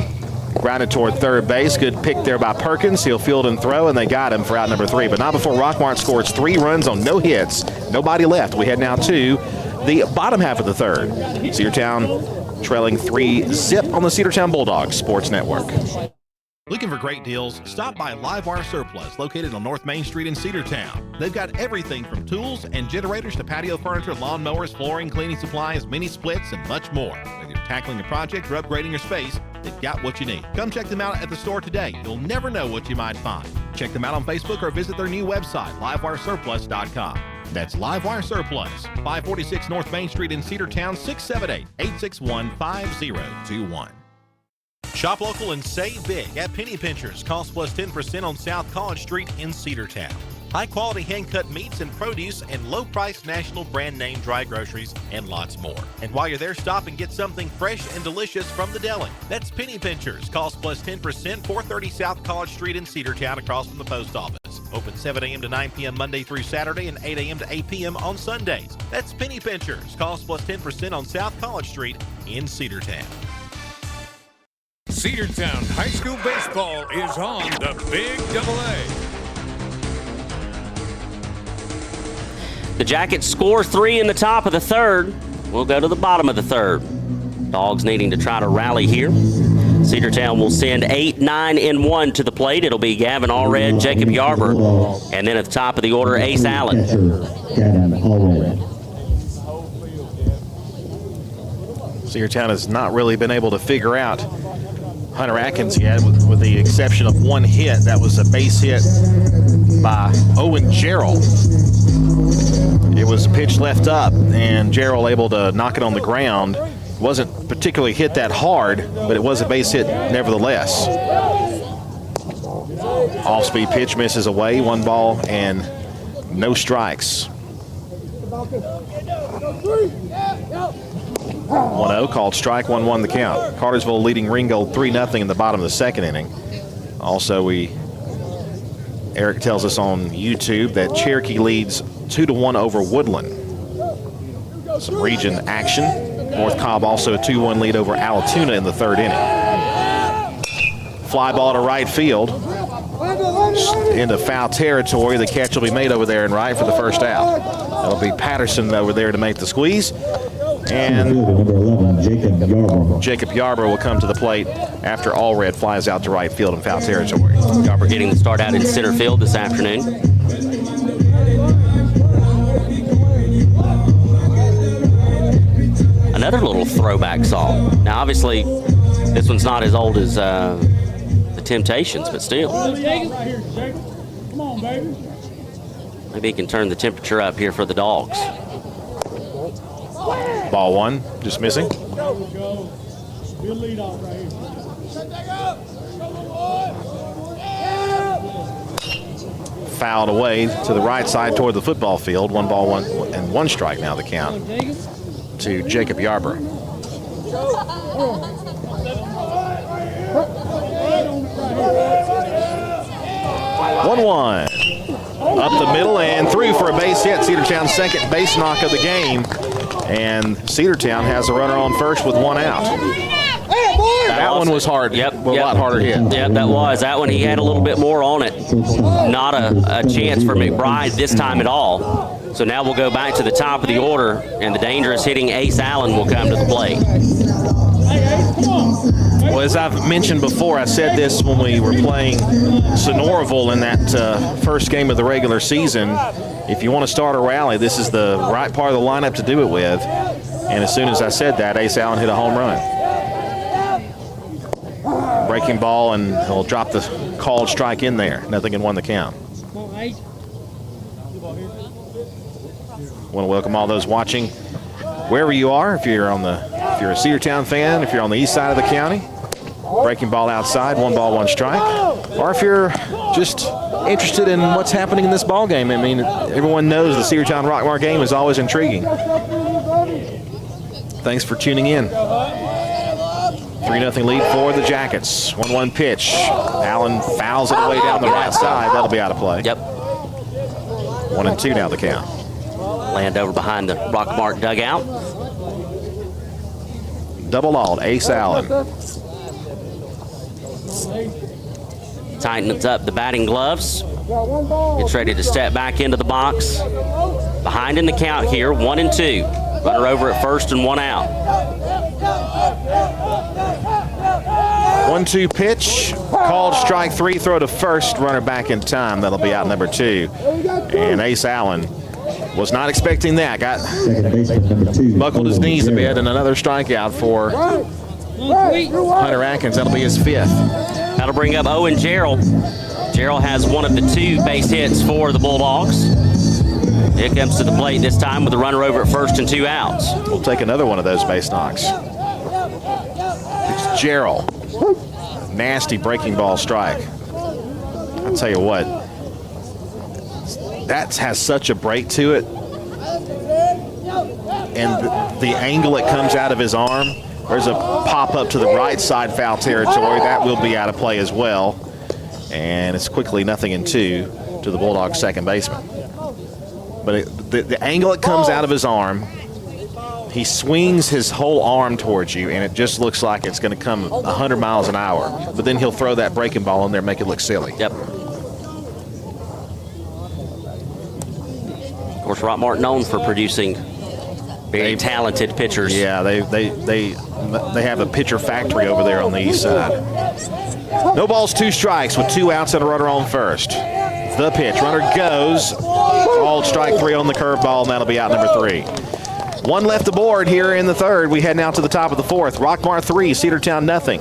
Grounded toward third base. Good pick there by Perkins. He'll field and throw, and they got him for out number 3. But not before Rockmart scores 3 runs on no hits. Nobody left. We head now to the bottom half of the third. Cedartown trailing 3-zip on the Cedartown Bulldogs Sports Network. Looking for great deals? Stop by Livewire Surplus, located on North Main Street in Cedartown. They've got everything from tools and generators to patio furniture, lawn mowers, flooring, cleaning supplies, mini splits, and much more. Whether you're tackling a project or upgrading your space, they've got what you need. Come check them out at the store today. You'll never know what you might find. Check them out on Facebook or visit their new website, livewiresurplus.com. That's Livewire Surplus, 546 North Main Street in Cedartown, 678-861-5021. Shop local and save big at Penny Pinchers. Cost plus 10% on South College Street in Cedartown. High-quality hand-cut meats and produce and low-priced national brand-name dry groceries and lots more. And while you're there, stop and get something fresh and delicious from the deli. That's Penny Pinchers. Cost plus 10%, 430 South College Street in Cedartown across from the post office. Open 7 a.m. to 9 p.m. Monday through Saturday and 8 a.m. to 8 p.m. on Sundays. That's Penny Pinchers. Cost plus 10% on South College Street in Cedartown. Cedartown High School Baseball is on the Big AA. The Jackets score 3 in the top of the third. We'll go to the bottom of the third. Dogs needing to try to rally here. Cedartown will send 8, 9, and 1 to the plate. It'll be Gavin Allred, Jacob Yarber, and then at the top of the order, Ace Allen. Cedartown has not really been able to figure out Hunter Atkins yet, with the exception of 1 hit. That was a base hit by Owen Gerald. It was a pitch left up, and Gerald able to knock it on the ground Wasn't particularly hit that hard, but it was a base hit nevertheless. Off-speed pitch misses away, 1 ball and no strikes. 1-0 called strike, 1-1 the count. Cartersville leading Ringgold 3-0 in the bottom of the second inning. Also, Eric tells us on YouTube that Cherokee leads 2-1 over Woodland. Some region action. North Cobb also a 2-1 lead over Allatoona in the third inning. Fly ball to right field. Into foul territory. The catch will be made over there in right for the first out. That'll be Patterson over there to make the squeeze. And Jacob Yarber will come to the plate after Allred flies out to right field in foul territory. Yarber getting the start out in center field this afternoon. Another little throwback song. Now, obviously, this one's not as old as the Temptations, but still. Come on, baby. Maybe he can turn the temperature up here for the Dogs. Ball 1, just missing. Go. Good lead off right here. Fouled away to the right side toward the football field. 1 ball, 1 strike now the count to Jacob Yarber. 1-1. Up the middle and through for a base hit. Cedartown's second base knock of the game. And Cedartown has a runner on first with 1 out. That one was hard. Yep. A lot harder hit. Yep, that was. That one, he had a little bit more on it. Not a chance for McBride this time at all. So now we'll go back to the top of the order, and the dangerous hitting Ace Allen will come to the plate. Well, as I've mentioned before, I said this when we were playing Sonoraville in that first game of the regular season. If you want to start a rally, this is the right part of the lineup to do it with. And as soon as I said that, Ace Allen hit a home run. Breaking ball, and he'll drop the called strike in there. 0-1 the count. Want to welcome all those watching wherever you are. If you're a Cedartown fan, if you're on the east side of the county, breaking ball outside, 1 ball, 1 strike. Or if you're just interested in what's happening in this ball game. I mean, everyone knows the Cedartown Rockmart game is always intriguing. Thanks for tuning in. 3-0 lead for the Jackets. 1-1 pitch. Allen fouls it away down the right side. That'll be out of play. Yep. 1-2 now the count. Land over behind the Rockmart dugout. Double-awed, Ace Allen. Tightens up the batting gloves. Gets ready to step back into the box. Behind in the count here, 1-2. Runner over at first and 1 out. 1-2 pitch. Called strike 3, throw to first. Runner back in time. That'll be out number 2. And Ace Allen was not expecting that. Buckled his knees a bit, and another strikeout for Hunter Atkins. That'll be his 5th. That'll bring up Owen Gerald. Gerald has one of the 2 base hits for the Bulldogs. Here comes to the plate this time with a runner over at first and 2 outs. We'll take another one of those base knocks. It's Gerald. Nasty breaking ball strike. I'll tell you what, that has such a break to it. And the angle it comes out of his arm, there's a pop up to the right side foul territory. That will be out of play as well. And it's quickly 0-2 to the Bulldogs' second baseman. But the angle it comes out of his arm, he swings his whole arm towards you, and it just looks like it's going to come 100 miles an hour. But then he'll throw that breaking ball in there and make it look silly. Yep. Of course, Rockmart known for producing very talented pitchers. Yeah, they have a pitcher factory over there on the east side. No balls, 2 strikes with 2 outs and a runner on first. The pitch, runner goes. Called strike 3 on the curveball, and that'll be out number 3. 1 left aboard here in the third. We head now to the top of the 4th. Rockmart 3, Cedartown 0.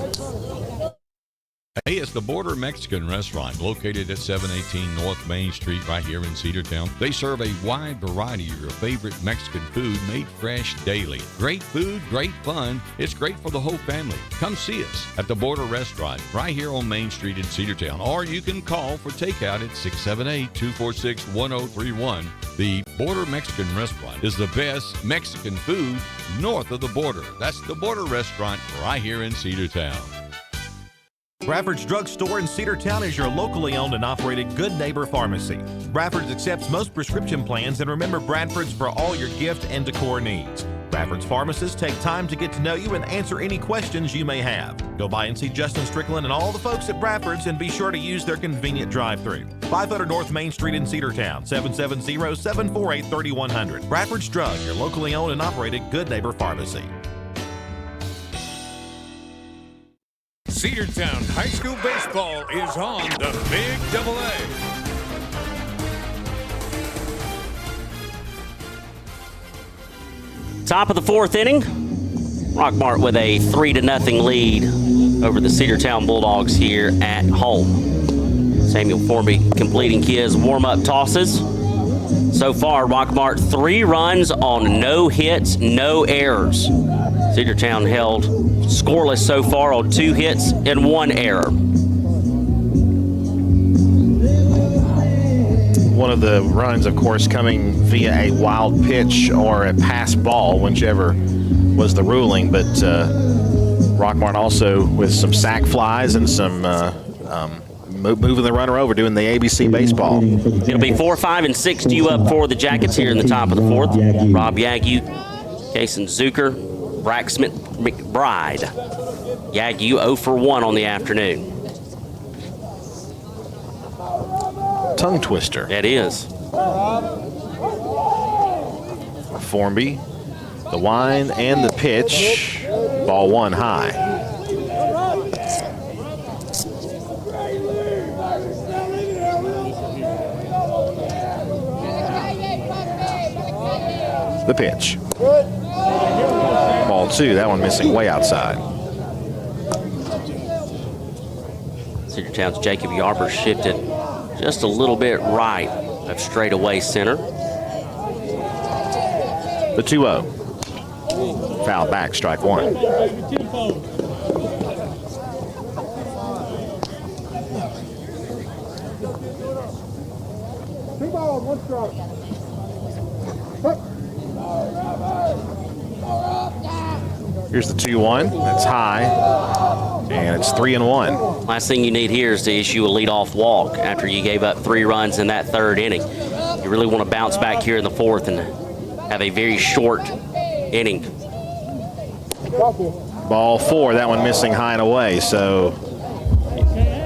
Hey, it's the Border Mexican Restaurant located at 718 North Main Street right here in Cedartown. They serve a wide variety of your favorite Mexican food made fresh daily. Great food, great fun. It's great for the whole family. Come see us at the Border Restaurant right here on Main Street in Cedartown, or you can call for takeout at 678-246-1031. The Border Mexican Restaurant is the best Mexican food north of the border. That's the Border Restaurant right here in Cedartown. Bradford's Drug Store in Cedartown is your locally owned and operated Good Neighbor Pharmacy. Bradford's accepts most prescription plans, and remember Bradford's for all your gift and decor needs. Bradford's pharmacists take time to get to know you and answer any questions you may have. Go by and see Justin Strickland and all the folks at Bradford's, and be sure to use their convenient drive-thru. 500 North Main Street in Cedartown, 770-748-3100. Bradford's Drug, your locally owned and operated Good Neighbor Pharmacy. Cedartown High School baseball is on the Big AA. Top of the fourth inning. Rockmart with a 3-0 lead over the Cedartown Bulldogs here at home. Samuel Formby completing his warm-up tosses. So far, Rockmart 3 runs on no hits, no errors. Cedartown held scoreless so far on 2 hits and 1 error. One of the runs, of course, coming via a wild pitch or a pass ball, whichever was the ruling. But Rockmart also with some sac flies and some moving the runner over, doing the ABC baseball. It'll be 4, 5, and 6 due up for the Jackets here in the top of the fourth. Rob Yagu, Kason Zucker, Braxmith McBride. Yagu 0 for 1 on the afternoon. Tongue twister. It is. Formby, the wind and the pitch. Ball 1 high. The pitch. Ball 2, that one missing way outside. Cedartown's Jacob Yarber shifted just a little bit right of straightaway center. The 2-0. Foul back, strike 1. Here's the 2-1. That's high. And it's 3-1. Last thing you need here is to issue a leadoff walk after you gave up 3 runs in that third inning. You really want to bounce back here in the fourth and have a very short inning. Ball 4, that one missing high and away. So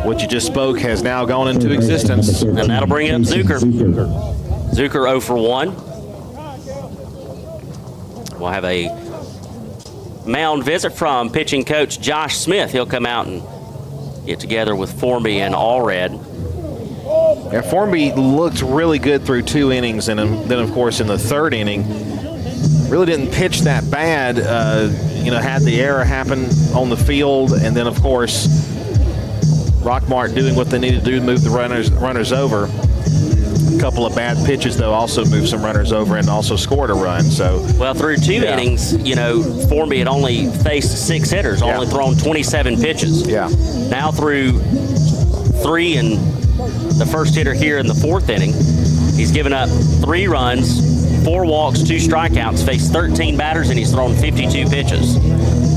what you just spoke has now gone into existence. And that'll bring up Zucker. Zucker 0 for 1. We'll have a mound visit from pitching coach Josh Smith. He'll come out and get together with Formby and Allred. Yeah, Formby looked really good through 2 innings, and then, of course, in the third inning, really didn't pitch that bad. Had the error happen on the field, and then, of course, Rockmart doing what they needed to do to move the runners over. A couple of bad pitches, though, also moved some runners over and also scored a run. So, well, through 2 innings, Formby had only faced 6 hitters, only thrown 27 pitches. Yeah. Now through 3 and the first hitter here in the fourth inning, he's given up 3 runs, 4 walks, 2 strikeouts, faced 13 batters, and he's thrown 52 pitches.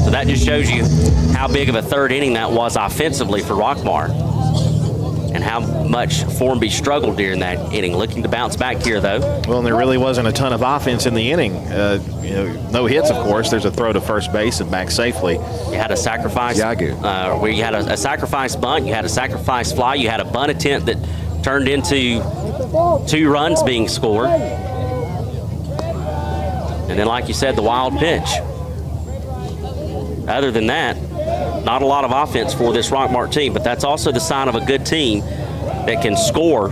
So that just shows you how big of a third inning that was offensively for Rockmart, and how much Formby struggled during that inning. Looking to bounce back here, though. Well, and there really wasn't a ton of offense in the inning. No hits, of course. There's a throw to first base and back safely. You had a sacrifice. Where you had a sacrifice bunt, you had a sacrifice fly, you had a bunt attempt that turned into 2 runs being scored. And then, like you said, the wild pitch. Other than that, not a lot of offense for this Rockmart team, but that's also the sign of a good team that can score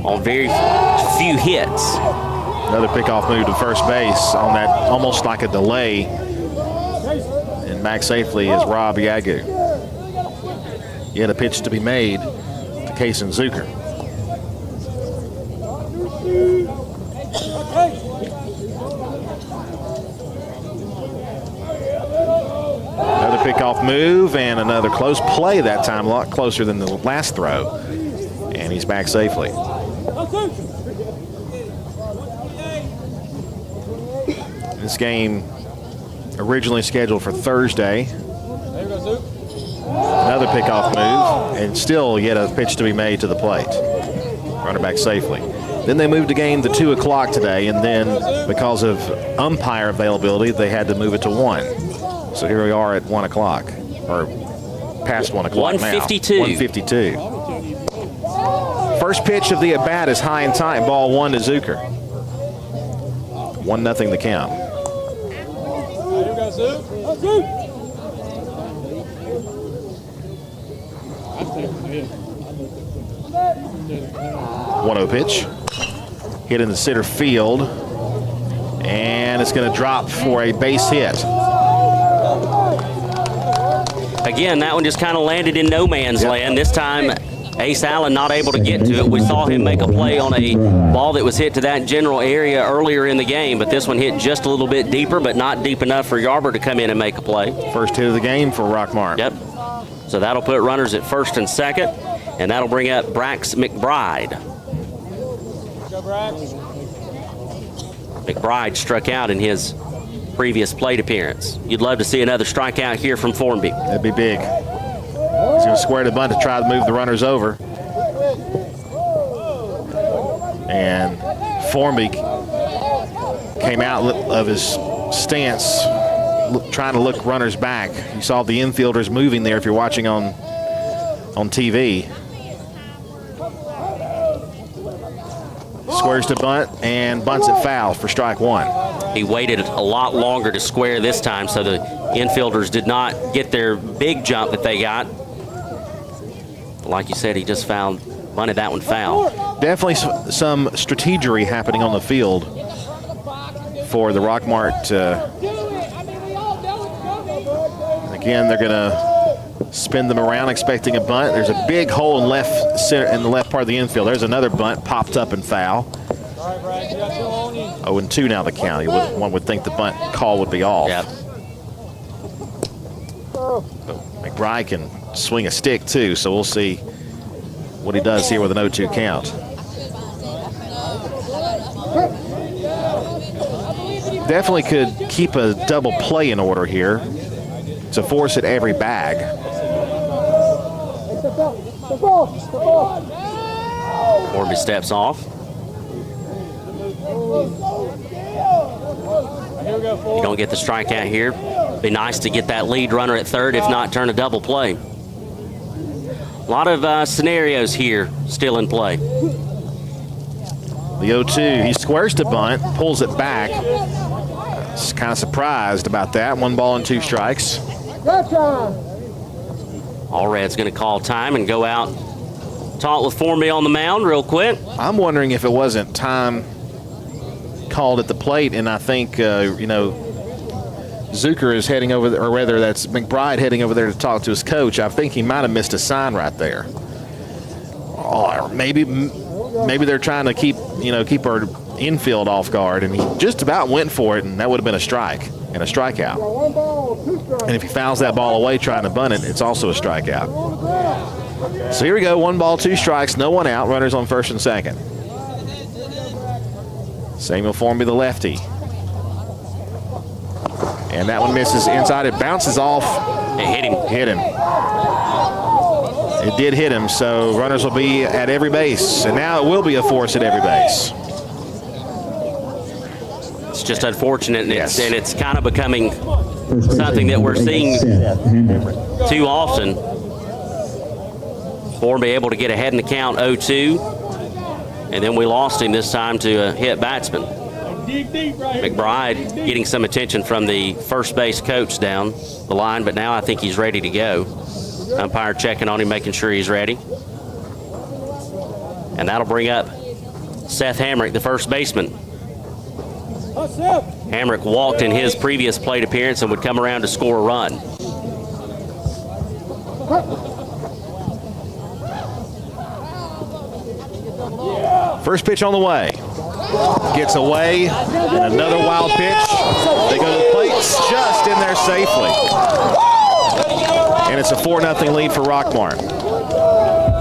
on very few hits. Another pickoff move to first base on that, almost like a delay. And back safely is Rob Yagu. Yet a pitch to be made to Kason Zucker. Another pickoff move and another close play that time, a lot closer than the last throw. And he's back safely. This game originally scheduled for Thursday. Another pickoff move, and still yet a pitch to be made to the plate. Runner back safely. Then they moved the game to 2 o'clock today, and then because of umpire availability, they had to move it to 1. So here we are at 1 o'clock, or past 1 o'clock 152. now. 152. First pitch of the at-bat is high and tight, ball 1 to Zucker. 1-0 the count. One 1-0 pitch. Hit in the center field. And it's going to drop for a base hit. Again, that one just kind of landed in no man's land. This time, Ace Allen not able to get to it. We saw him make a play on a ball that was hit to that general area earlier in the game, but this one hit just a little bit deeper, but not deep enough for Yarber to come in and make a play. First hit of the game for Rockmart. Yep. So that'll put runners at first and second, and that'll bring up Brax McBride. McBride struck out in his previous plate appearance. You'd love to see another strikeout here from Formby. That'd be big. He's going to square the bunt to try to move the runners over. And Formby came out of his stance trying to look runners back. You saw the infielders moving there if you're watching on TV. Squares to bunt and bunts it foul for strike 1. He waited a lot longer to square this time, so the infielders did not get their big jump that they got. Like you said, he just bunted that one foul. Definitely some strategery happening on the field for the Rockmart. Again, they're going to spin them around expecting a bunt. There's a big hole in the left part of the infield. There's another bunt popped up and foul. 0-2 now the count. One would think the bunt call would be off. Yep. McBride can swing a stick too, so we'll see what he does here with an 0-2 count. Definitely could keep a double play in order here to force at every bag. Formby steps off. You don't get the strikeout here. Be nice to get that lead runner at third, if not turn a double play. A lot of scenarios here still in play. The 0-2, he squares to bunt, pulls it back. Just kind of surprised about that. 1 ball and 2 strikes. Allred's going to call time and go out, talk with Formby on the mound real quick. I'm wondering if it wasn't time called at the plate, and I think, Zucker is heading over there, or rather that's McBride heading over there to talk to his coach. I think he might have missed a sign right there. Or maybe they're trying to keep our infield off guard, and he just about went for it, and that would have been a strike and a strikeout. And if he fouls that ball away trying to bunt it, it's also a strikeout. So here we go, 1 ball, 2 strikes, no one out, runners on first and second. Samuel Formby, the lefty. And that one misses inside. It bounces off. It hit him. Hit him. It did hit him, so runners will be at every base. And now it will be a force at every base. It's just unfortunate, and it's kind of becoming something that we're seeing too often. Formby able to get ahead in the count 0-2, and then we lost him this time to a hit batsman. McBride getting some attention from the first base coach down the line, but now I think he's ready to go. Umpire checking on him, making sure he's ready. And that'll bring up Seth Hamrick, the first baseman. Hamrick walked in his previous plate appearance and would come around to score a run. First pitch on the way. Gets away, and another wild pitch. They go to the plate, just in there safely. And it's a 4-0 lead for Rockmart.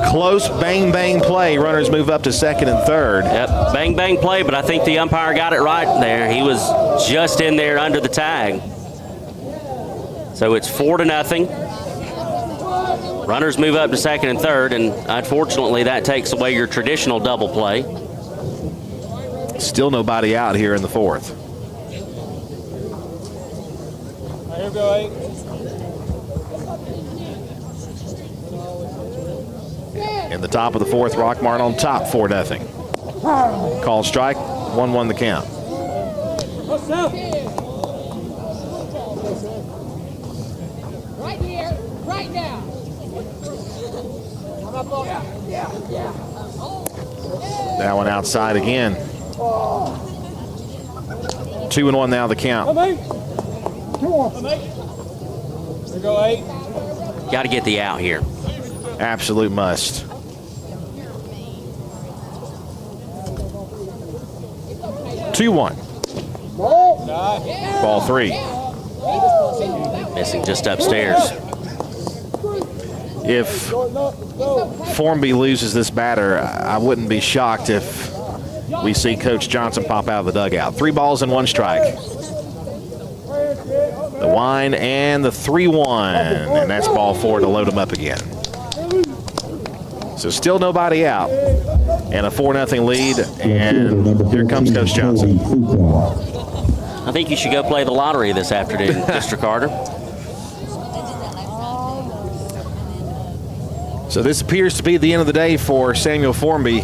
Close bang bang play. Runners move up to second and third. Yep, bang bang play, but I think the umpire got it right there. He was just in there under the tag. So it's 4-0. Runners move up to second and third, and unfortunately that takes away your traditional double play. Still nobody out here in the fourth. Here we go, 8. In the top of the fourth, Rockmart on top, 4-0. Called strike, 1-1 the count. Right here, right now. That one outside again. 2-1 now the count. Here we go, 8. Got to get the out here. Absolute must. Two, 1. Ball 3. Missing just upstairs. If Formby loses this batter, I wouldn't be shocked if we see Coach Johnson pop out of the dugout. 3 balls and 1 strike. The wind and the 3-1, and that's ball 4 to load him up again. So still nobody out, and a 4-0 lead, and here comes Coach Johnson. I think you should go play the lottery this afternoon, Mr. Carter. So this appears to be the end of the day for Samuel Formby.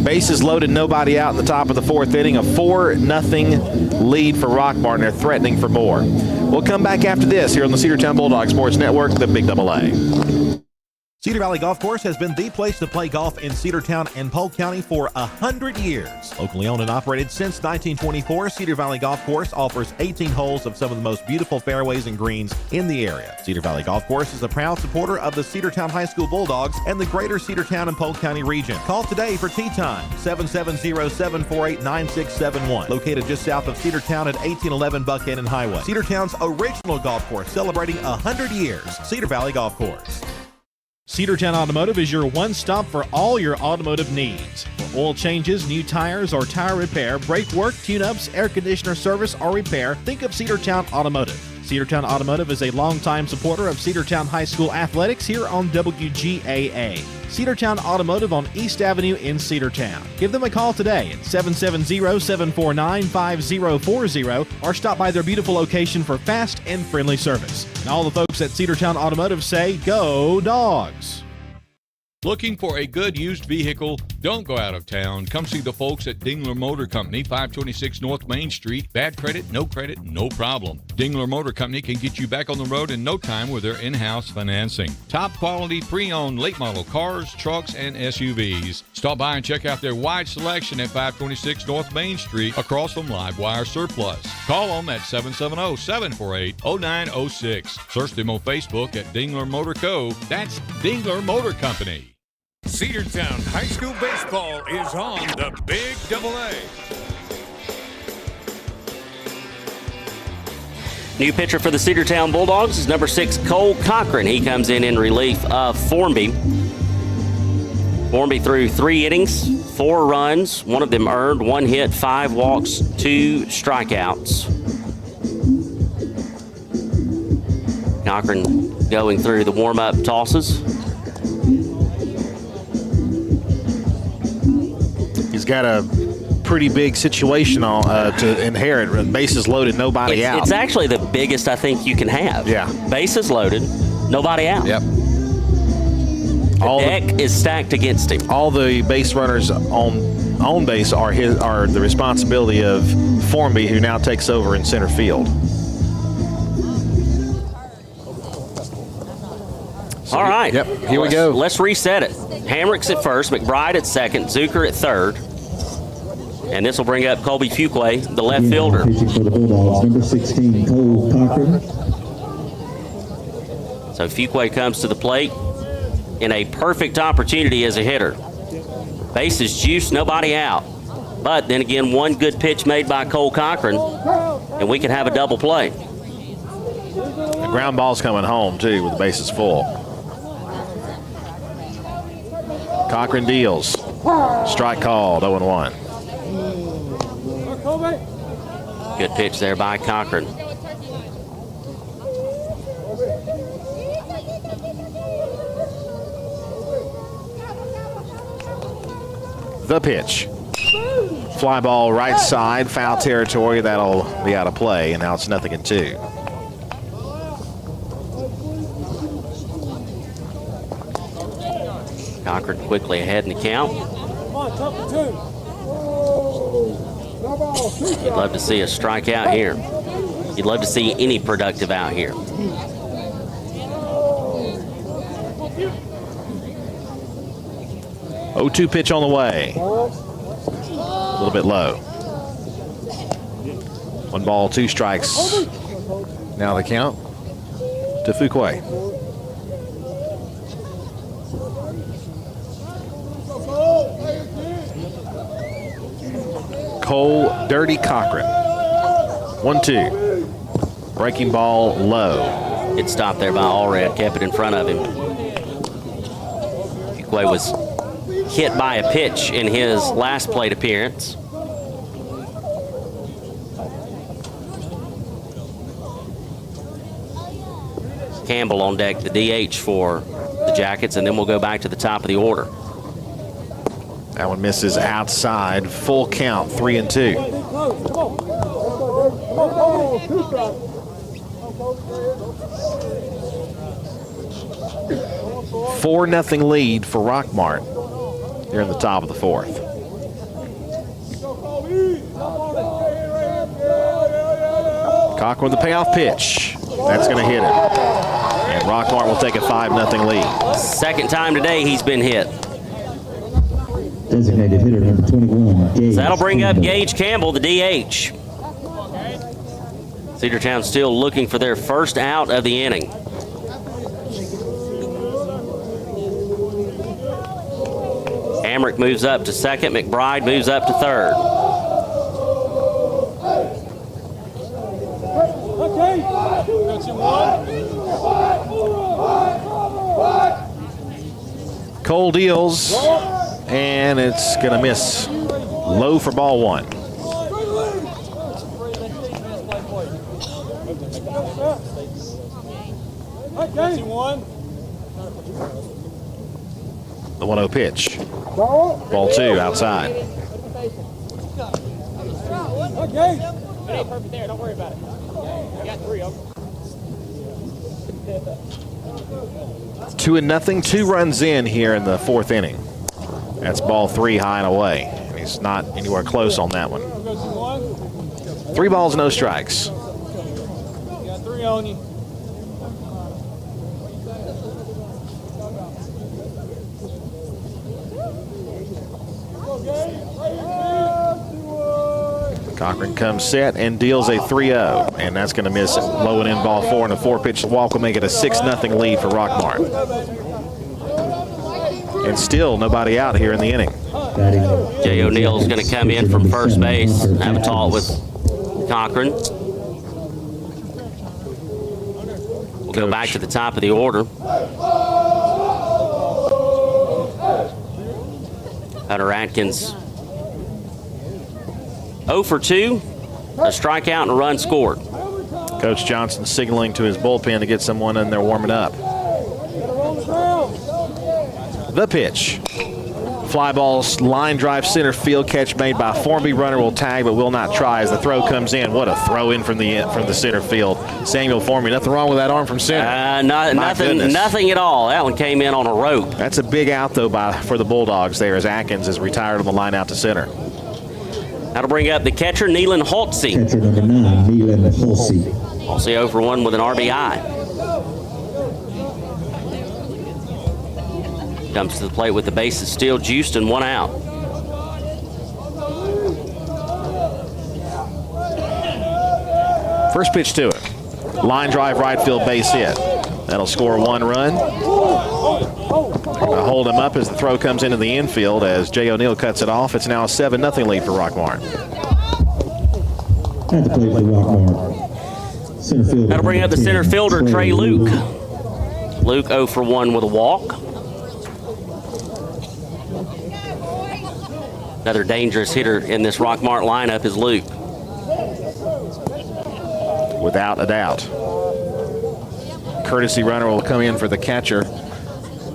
Bases loaded, nobody out in the top of the fourth inning. A 4-0 lead for Rockmart, and they're threatening for more. We'll come back after this here on the Cedartown Bulldogs Sports Network, the Big Double A. Cedar Valley Golf Course has been the place to play golf in Cedartown and Polk County for 100 years. Locally owned and operated since 1924, Cedar Valley Golf Course offers 18 holes of some of the most beautiful fairways and greens in the area. Cedar Valley Golf Course is a proud supporter of the Cedartown High School Bulldogs and the greater Cedartown and Polk County region. Call today for tee time, 770-748-9671. Located just south of Cedartown at 1811 Buckhannon Highway. Cedartown's original golf course, celebrating 100 years. Cedar Valley Golf Course. Cedartown Automotive is your one-stop for all your automotive needs. For oil changes, new tires, or tire repair, brake work, tune-ups, air conditioner service, or repair, think of Cedartown Automotive. Cedartown Automotive is a longtime supporter of Cedartown High School athletics here on WGAA. Cedartown Automotive on East Avenue in Cedartown. Give them a call today at 770-749-5040 or stop by their beautiful location for fast and friendly service. And all the folks at Cedartown Automotive say, go Dogs! Looking for a good used vehicle? Don't go out of town. Come see the folks at Dingler Motor Company, 526 North Main Street. Bad credit, no problem. Dingler Motor Company can get you back on the road in no time with their in-house financing. Top quality pre-owned late model cars, trucks, and SUVs. Stop by and check out their wide selection at 526 North Main Street across from Livewire Surplus. Call them at 770-748-0906. Search them on Facebook at Dingler Motor Co. That's Dingler Motor Company. Cedartown High School baseball is on the Big Double A. New pitcher for the Cedartown Bulldogs is number 6, Cole Cochran. He comes in relief of Formby. Formby threw 3 innings, 4 runs, 1 of them earned, 1 hit, 5 walks, 2 strikeouts. Cochran going through the warm-up tosses. He's got a pretty big situation to inherit. Bases loaded, nobody out. It's actually the biggest I think you can have. Yeah. Bases loaded, nobody out. Yep. The deck is stacked against him. All the base runners on base are the responsibility of Formby, who now takes over in center field. All right. Yep, here we go. Let's reset it. Hamrick's at first, McBride at second, Zucker at third. And this will bring up Colby Fuquay, the left fielder. Pitching for the Bulldogs, number 16, Cole Cochran. So Fuquay comes to the plate in a perfect opportunity as a hitter. Bases juiced, nobody out. But then again, one good pitch made by Cole Cochran, and we can have a double play. The ground ball's coming home, too, with the bases full. Cochran deals. Strike called, 0-1. Good pitch there by Cochran. The pitch. Fly ball right side, foul territory. That'll be out of play, and now it's 0-2. Cochran quickly ahead in the count. You'd love to see a strikeout here. You'd love to see any productive out here. Oh, 2 pitch on the way. A little bit low. 1 ball, 2 strikes. Now the count to Fuquay. Cole Dirty Cochran. 1-2. Breaking ball low. It stopped there by Allred, kept it in front of him. Fuquay was hit by a pitch in his last plate appearance. Campbell on deck, the DH for the Jackets, and then we'll go back to the top of the order. That one misses outside. Full count, 3-2. 4-0 lead for Rockmart here in the top of the 4th. Cochran with the payoff pitch. That's going to hit it. And Rockmart will take a 5-0 lead. Second time today he's been hit. Designated hitter number 21, Gage. So that'll bring up Gage Campbell, the DH. Cedartown still looking for their first out of the inning. Hamrick moves up to second. McBride moves up to third. Cole deals, and it's going to miss low for ball 1. The 1-0 pitch. Ball 2 outside. It ain't perfect there. Don't worry about it. I got 3 of them. 2-0, 2 runs in here in the 4th inning. That's ball 3 high and away. And he's not anywhere close on that one. 3 balls, no strikes. You got 3 on you. Cochran comes set and deals a 3-0, and that's going to miss low and in ball 4, and a 4-pitch walk will make it a 6-0 lead for Rockmart. And still nobody out here in the inning. Jay O'Neill's going to come in from first base, have a talk with Cochran. We'll go back to the top of the order. Hunter Atkins 0 for 2, a strikeout and a run scored. Coach Johnson signaling to his bullpen to get someone in there warming up. The pitch. Fly ball, line drive center field, catch made by Formby. Runner will tag but will not try as the throw comes in. What a throw in from the center field. Samuel Formby. Nothing wrong with that arm from center. Nothing at all. That one came in on a rope. That's a big out though for the Bulldogs there as Atkins is retired on the line out to center. That'll bring up the catcher, Neelan Holtze. Catcher number 9, Neelan Holtze. Holtze 0 for 1 with an RBI. Comes to the plate with the bases still juiced and 1 out. First pitch to it. Line drive right field base hit. That'll score 1 run. They're going to hold him up as the throw comes into the infield as Jay O'Neill cuts it off. It's now a 7-0 lead for Rockmart. At the plate for Rockmart. Center fielder. That'll bring up the center fielder, Trey Luke. Luke 0 for 1 with a walk. Another dangerous hitter in this Rockmart lineup is Luke. Without a doubt. Courtesy runner will come in for the catcher,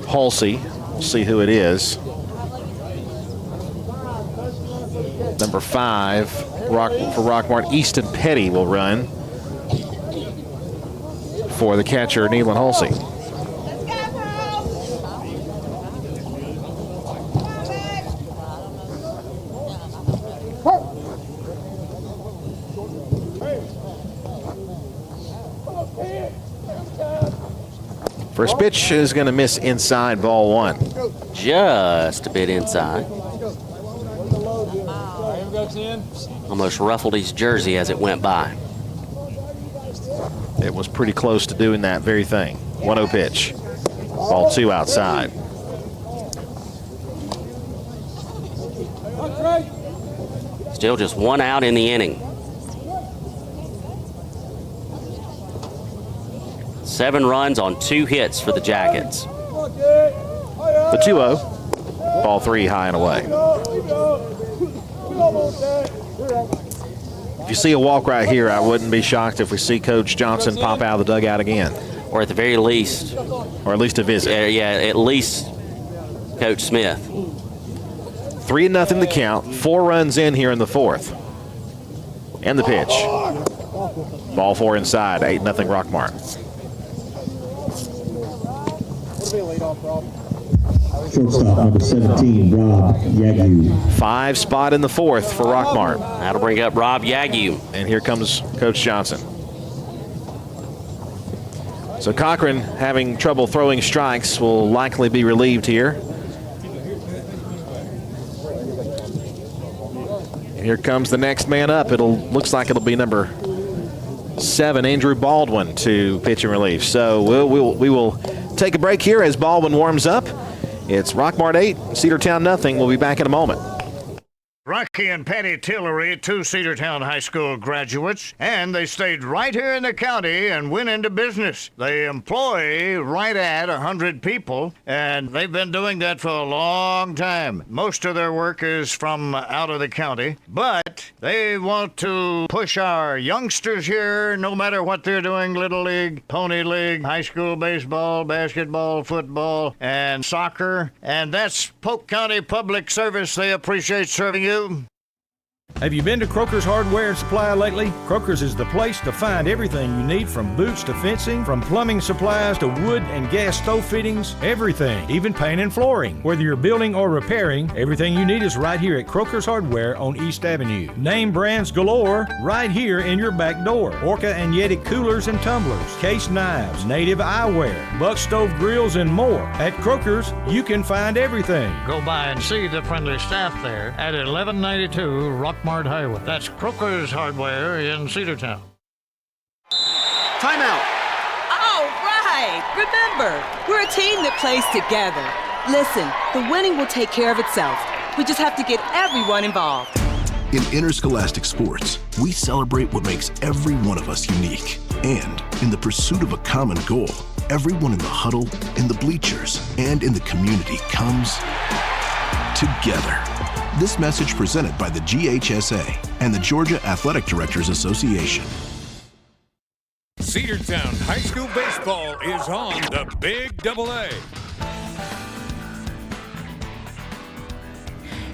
Halsey. We'll see who it is. Number 5 for Rockmart, Easton Petty will run for the catcher, Nealon Halsey. First pitch is going to miss inside, ball 1. Just a bit inside. Almost ruffled his jersey as it went by. It was pretty close to doing that very thing. 1-0 pitch. Ball 2 outside. Still just 1 out in the inning. 7 runs on 2 hits for the Jackets. The 2-0. Ball 3 high and away. If you see a walk right here, I wouldn't be shocked if we see Coach Johnson pop out of the dugout again. Or at the very least. Or at least a visit. Yeah, at least Coach Smith. 3-0 the count. 4 runs in here in the 4th. And the pitch. Ball 4 inside. 8-0 Rockmart. Shortstop number 17, Rob Yagu. 5 spot in the 4th for Rockmart. That'll bring up Rob Yagu. And here comes Coach Johnson. So Cochran, having trouble throwing strikes, will likely be relieved here. And here comes the next man up. Looks like it'll be number 7, Andrew Baldwin, to pitch in relief. So we will take a break here as Baldwin warms up. It's Rockmart 8, Cedartown nothing. We'll be back in a moment. Rocky and Patty Tillery, 2 Cedartown High School graduates, and they stayed right here in the county and went into business. They employ right at 100 people, and they've been doing that for a long time. Most of their work is from out of the county, but they want to push our youngsters here, no matter what they're doing, Little League, Pony League, high school baseball, basketball, football, and soccer, and that's Polk County Public Service. They appreciate serving you. Have you been to Croker's Hardware and Supply lately? Croker's is the place to find everything you need, from boots to fencing, from plumbing supplies to wood and gas stove fittings, everything, even paint and flooring. Whether you're building or repairing, everything you need is right here at Croker's Hardware on East Avenue. Name brands galore right here in your back door. Orca and Yeti coolers and tumblers, case knives, native eyewear, buck stove grills, and more. At Croker's, you can find everything. Go by and see the friendly staff there at 1192 Rockmart Highway. That's Croker's Hardware in Cedartown. Timeout. All right. Remember, we're a team that plays together. Listen, the winning will take care of itself. We just have to get everyone involved. In interscholastic sports, we celebrate what makes every one of us unique. And in the pursuit of a common goal, everyone in the huddle, in the bleachers, and in the community comes together. This message presented by the GHSA and the Georgia Athletic Directors Association. Cedartown High School baseball is on the Big Double A.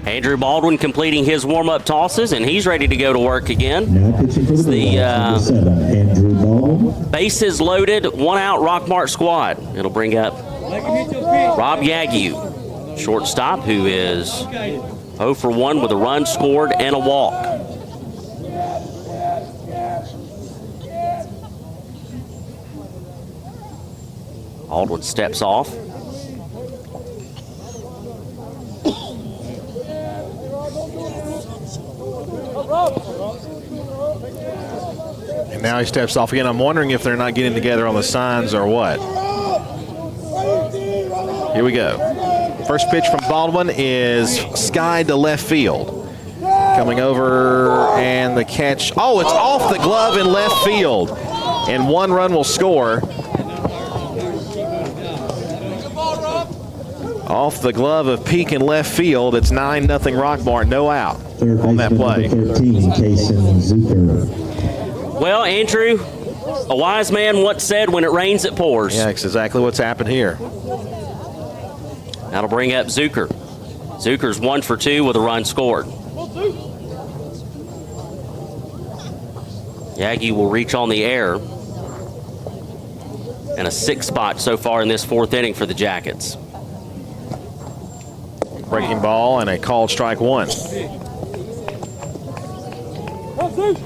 Andrew Baldwin completing his warm-up tosses, and he's ready to go to work again. Now pitching for the Bulldogs, number 7, Andrew Baldwin. Bases loaded, 1 out Rockmart squad. It'll bring up Rob Yagu, shortstop, who is 0 for 1 with a run scored and a walk. Baldwin steps off. And now he steps off again. I'm wondering if they're not getting together on the signs or what. Here we go. First pitch from Baldwin is skied to left field. Coming over, and the catch. Oh, it's off the glove in left field. And 1 run will score. Off the glove of Peak in left field. It's 9-0 Rockmart, no out on that play. 13, Kason Zucker. Well, Andrew, a wise man once said, when it rains, it pours. Yeah, that's exactly what's happened here. That'll bring up Zucker. Zucker's 1 for 2 with a run scored. Yagi will reach on the air. And a 6 spot so far in this 4th inning for the Jackets. Breaking ball and a called strike 1.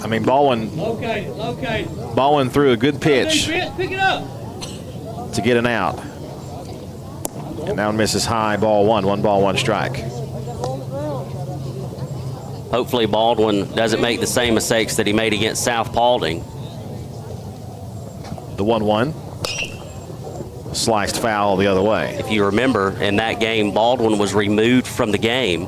I mean, Baldwin threw a good pitch to get an out. And now misses high, ball 1. 1 ball, 1 strike. Hopefully Baldwin doesn't make the same mistakes that he made against South Paulding. The 1-1. Sliced foul the other way. If you remember, in that game, Baldwin was removed from the game.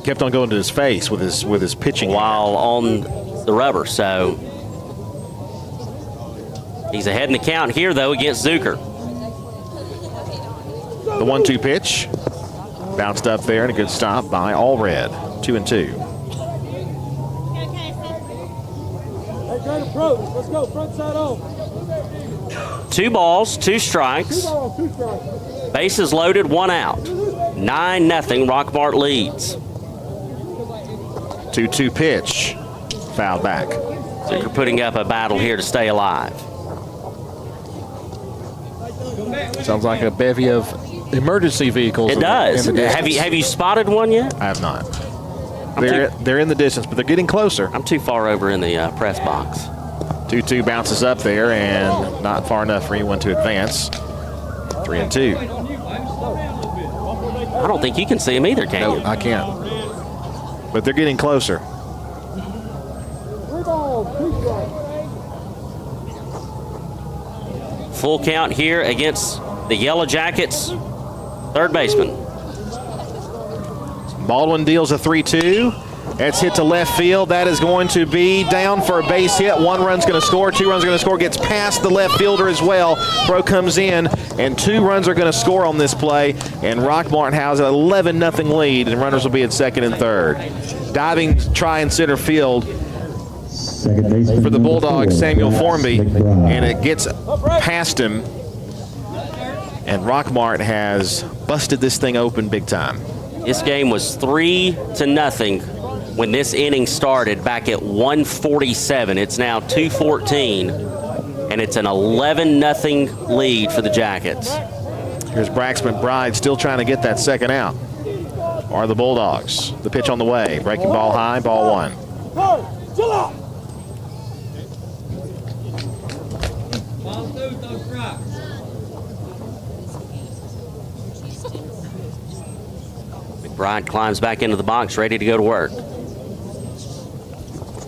Kept on going to his face with his pitching while on the rubber. So he's ahead in the count here, though, against Zucker. The 1-2 pitch. Bounced up there and a good stop by Allred. 2-2. Let's go, front side on. 2 balls, 2 strikes. Bases loaded, 1 out. 9-0, Rockmart leads. 2-2 pitch. Foul back. Zucker putting up a battle here to stay alive. Sounds like a bevy of emergency vehicles. It does. Have you spotted one yet? I have not. They're in the distance, but they're getting closer. I'm too far over in the press box. 2-2 bounces up there and not far enough for anyone to advance. 3-2. I don't think you can see him either, can you? I can't. But they're getting closer. Full count here against the Yellow Jackets. Third baseman. Baldwin deals a 3-2. That's hit to left field. That is going to be down for a base hit. 1 run's going to score. 2 runs are going to score. Gets past the left fielder as well. Throw comes in, and 2 runs are going to score on this play. And Rockmart has an 11-0 lead, and runners will be at 2nd and 3rd. Diving try in center field for the Bulldogs, Samuel Formby, and it gets past him. And Rockmart has busted this thing open big time. This game was 3-0 when this inning started back at 1:47. It's now 2:14, and it's an 11-0 lead for the Jackets. Here's Braxton Bride still trying to get that second out. Are the Bulldogs. The pitch on the way. Breaking ball high, ball 1. McBride climbs back into the box, ready to go to work.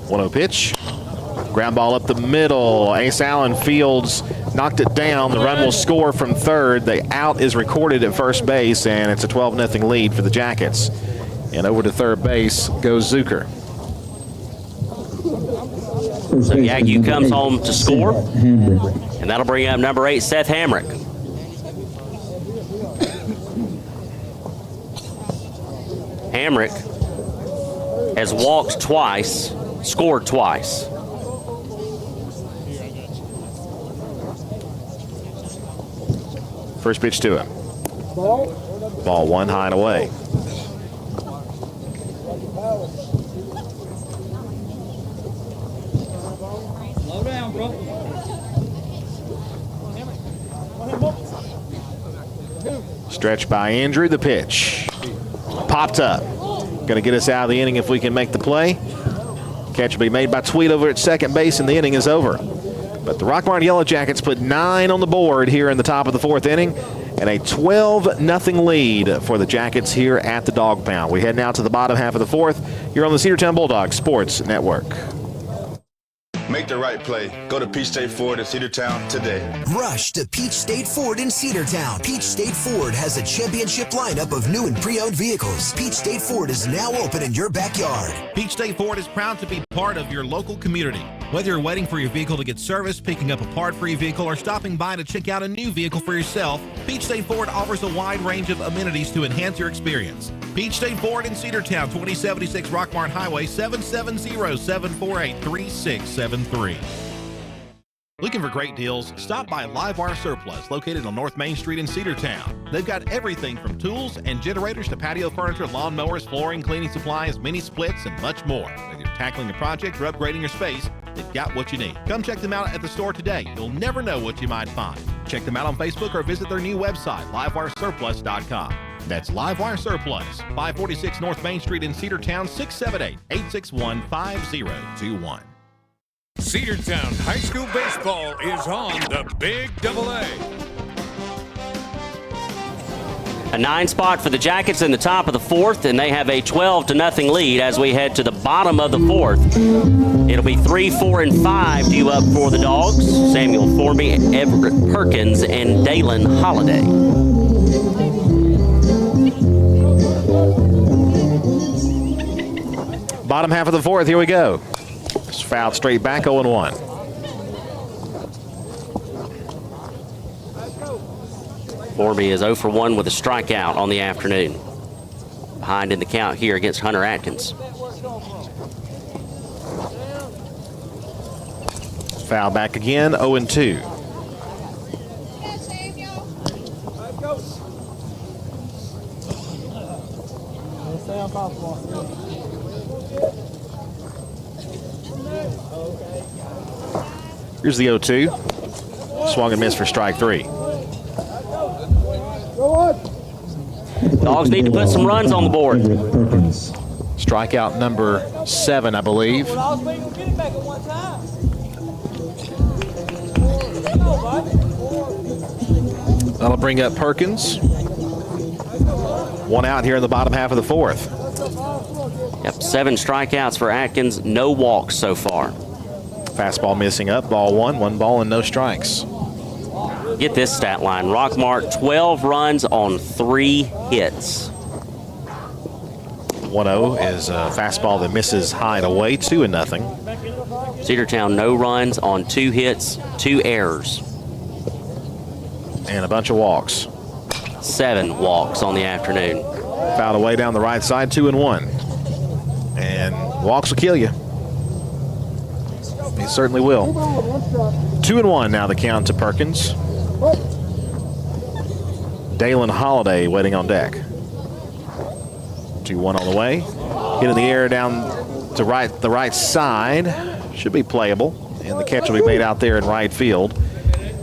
1-0 pitch. Ground ball up the middle. Ace Allen fields, knocked it down. The run will score from 3rd. The out is recorded at first base, and it's a 12-0 lead for the Jackets. And over to 3rd base goes Zucker. So Yagu comes home to score, and that'll bring up number 8, Seth Hamrick. Hamrick has walked twice, scored twice. First pitch to him. Ball 1 high and away. Slow down, bro. Stretched by Andrew. The pitch. Popped up. Going to get us out of the inning if we can make the play. Catch will be made by Tweed over at second base, and the inning is over. But the Rockmart Yellow Jackets put 9 on the board here in the top of the 4th inning, and a 12-0 lead for the Jackets here at the Dog Pound. We head now to the bottom half of the 4th. You're on the Cedartown Bulldogs Sports Network. Make the right play. Go to Peach State Ford in Cedartown today. Rush to Peach State Ford in Cedartown. Peach State Ford has a championship lineup of new and pre-owned vehicles. Peach State Ford is now open in your backyard. Peach State Ford is proud to be part of your local community. Whether you're waiting for your vehicle to get serviced, picking up a part for your vehicle, or stopping by to check out a new vehicle for yourself, Peach State Ford offers a wide range of amenities to enhance your experience. Peach State Ford in Cedartown, 2076 Rockmart Highway, 770-748-3673. Looking for great deals? Stop by Livewire Surplus, located on North Main Street in Cedartown. They've got everything from tools and generators to patio furniture, lawn mowers, flooring, cleaning supplies, mini splits, and much more. Whether you're tackling a project or upgrading your space, they've got what you need. Come check them out at the store today. You'll never know what you might find. Check them out on Facebook or visit their new website, livewiresurplus.com. That's Livewire Surplus, 546 North Main Street in Cedartown, 678-861-5021. Cedartown High School baseball is on the Big AA. A 9 spot for the Jackets in the top of the 4th, and they have a 12-0 lead as we head to the bottom of the 4th. It'll be 3, 4, and 5 due up for the Dogs. Samuel Formby, Everett Perkins, and Dalen Holiday. Bottom half of the 4th, here we go. It's fouled straight back, 0-1. Formby is 0 for 1 with a strikeout on the afternoon. Behind in the count here against Hunter Atkins. Foul back again, 0-2. Here's the 0-2. Swung and missed for strike 3. Dogs need to put some runs on the board. Strikeout number 7, I believe. That'll bring up Perkins. 1 out here in the bottom half of the 4th. Yep, 7 strikeouts for Atkins, no walks so far. Fastball missing up, ball 1, 1 ball and no strikes. Get this stat line. Rockmart, 12 runs on 3 hits. 1-0 is a fastball that misses high and away, 2-0. Cedartown, no runs on 2 hits, 2 errors. And a bunch of walks. 7 walks on the afternoon. Fouled away down the right side, 2-1. And walks will kill you. He certainly will. 2-1 now the count to Perkins. Dalen Holiday waiting on deck. 2-1 on the way. Hit in the air down to the right side. Should be playable. And the catch will be made out there in right field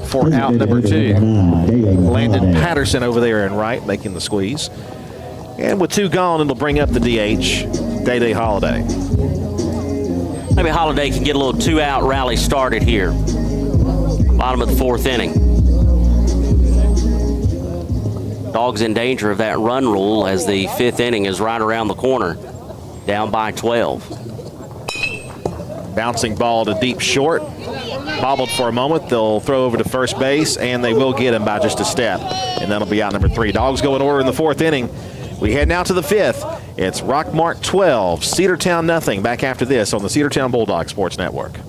for out number 2. Landon Patterson over there in right, making the squeeze. And with 2 gone, it'll bring up the DH, Day Holiday. Maybe Holiday can get a little 2-out rally started here. Bottom of the 4th inning. Dogs in danger of that run rule as the 5th inning is right around the corner. Down by 12. Bouncing ball to deep short. Bobbled for a moment. They'll throw over to first base, and they will get him by just a step. And that'll be out number 3. Dogs go in order in the 4th inning. We head now to the 5th. It's Rockmart 12, Cedartown nothing. Back after this on the Cedartown Bulldog Sports Network.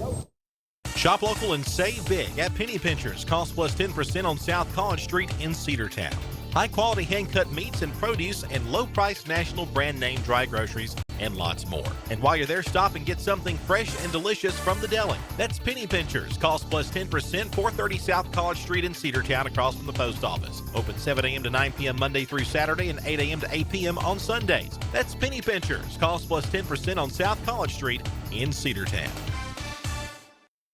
Shop local and save big at Penny Pinchers. Cost plus 10% on South College Street in Cedartown. High-quality hand-cut meats and produce and low-priced national brand-name dry groceries and lots more. And while you're there, stop and get something fresh and delicious from the deli. That's Penny Pinchers. Cost plus 10%, 430 South College Street in Cedartown across from the post office. Open 7 a.m. to 9 p.m. Monday through Saturday and 8 a.m. to 8 p.m. on Sundays. That's Penny Pinchers. Cost plus 10% on South College Street in Cedartown.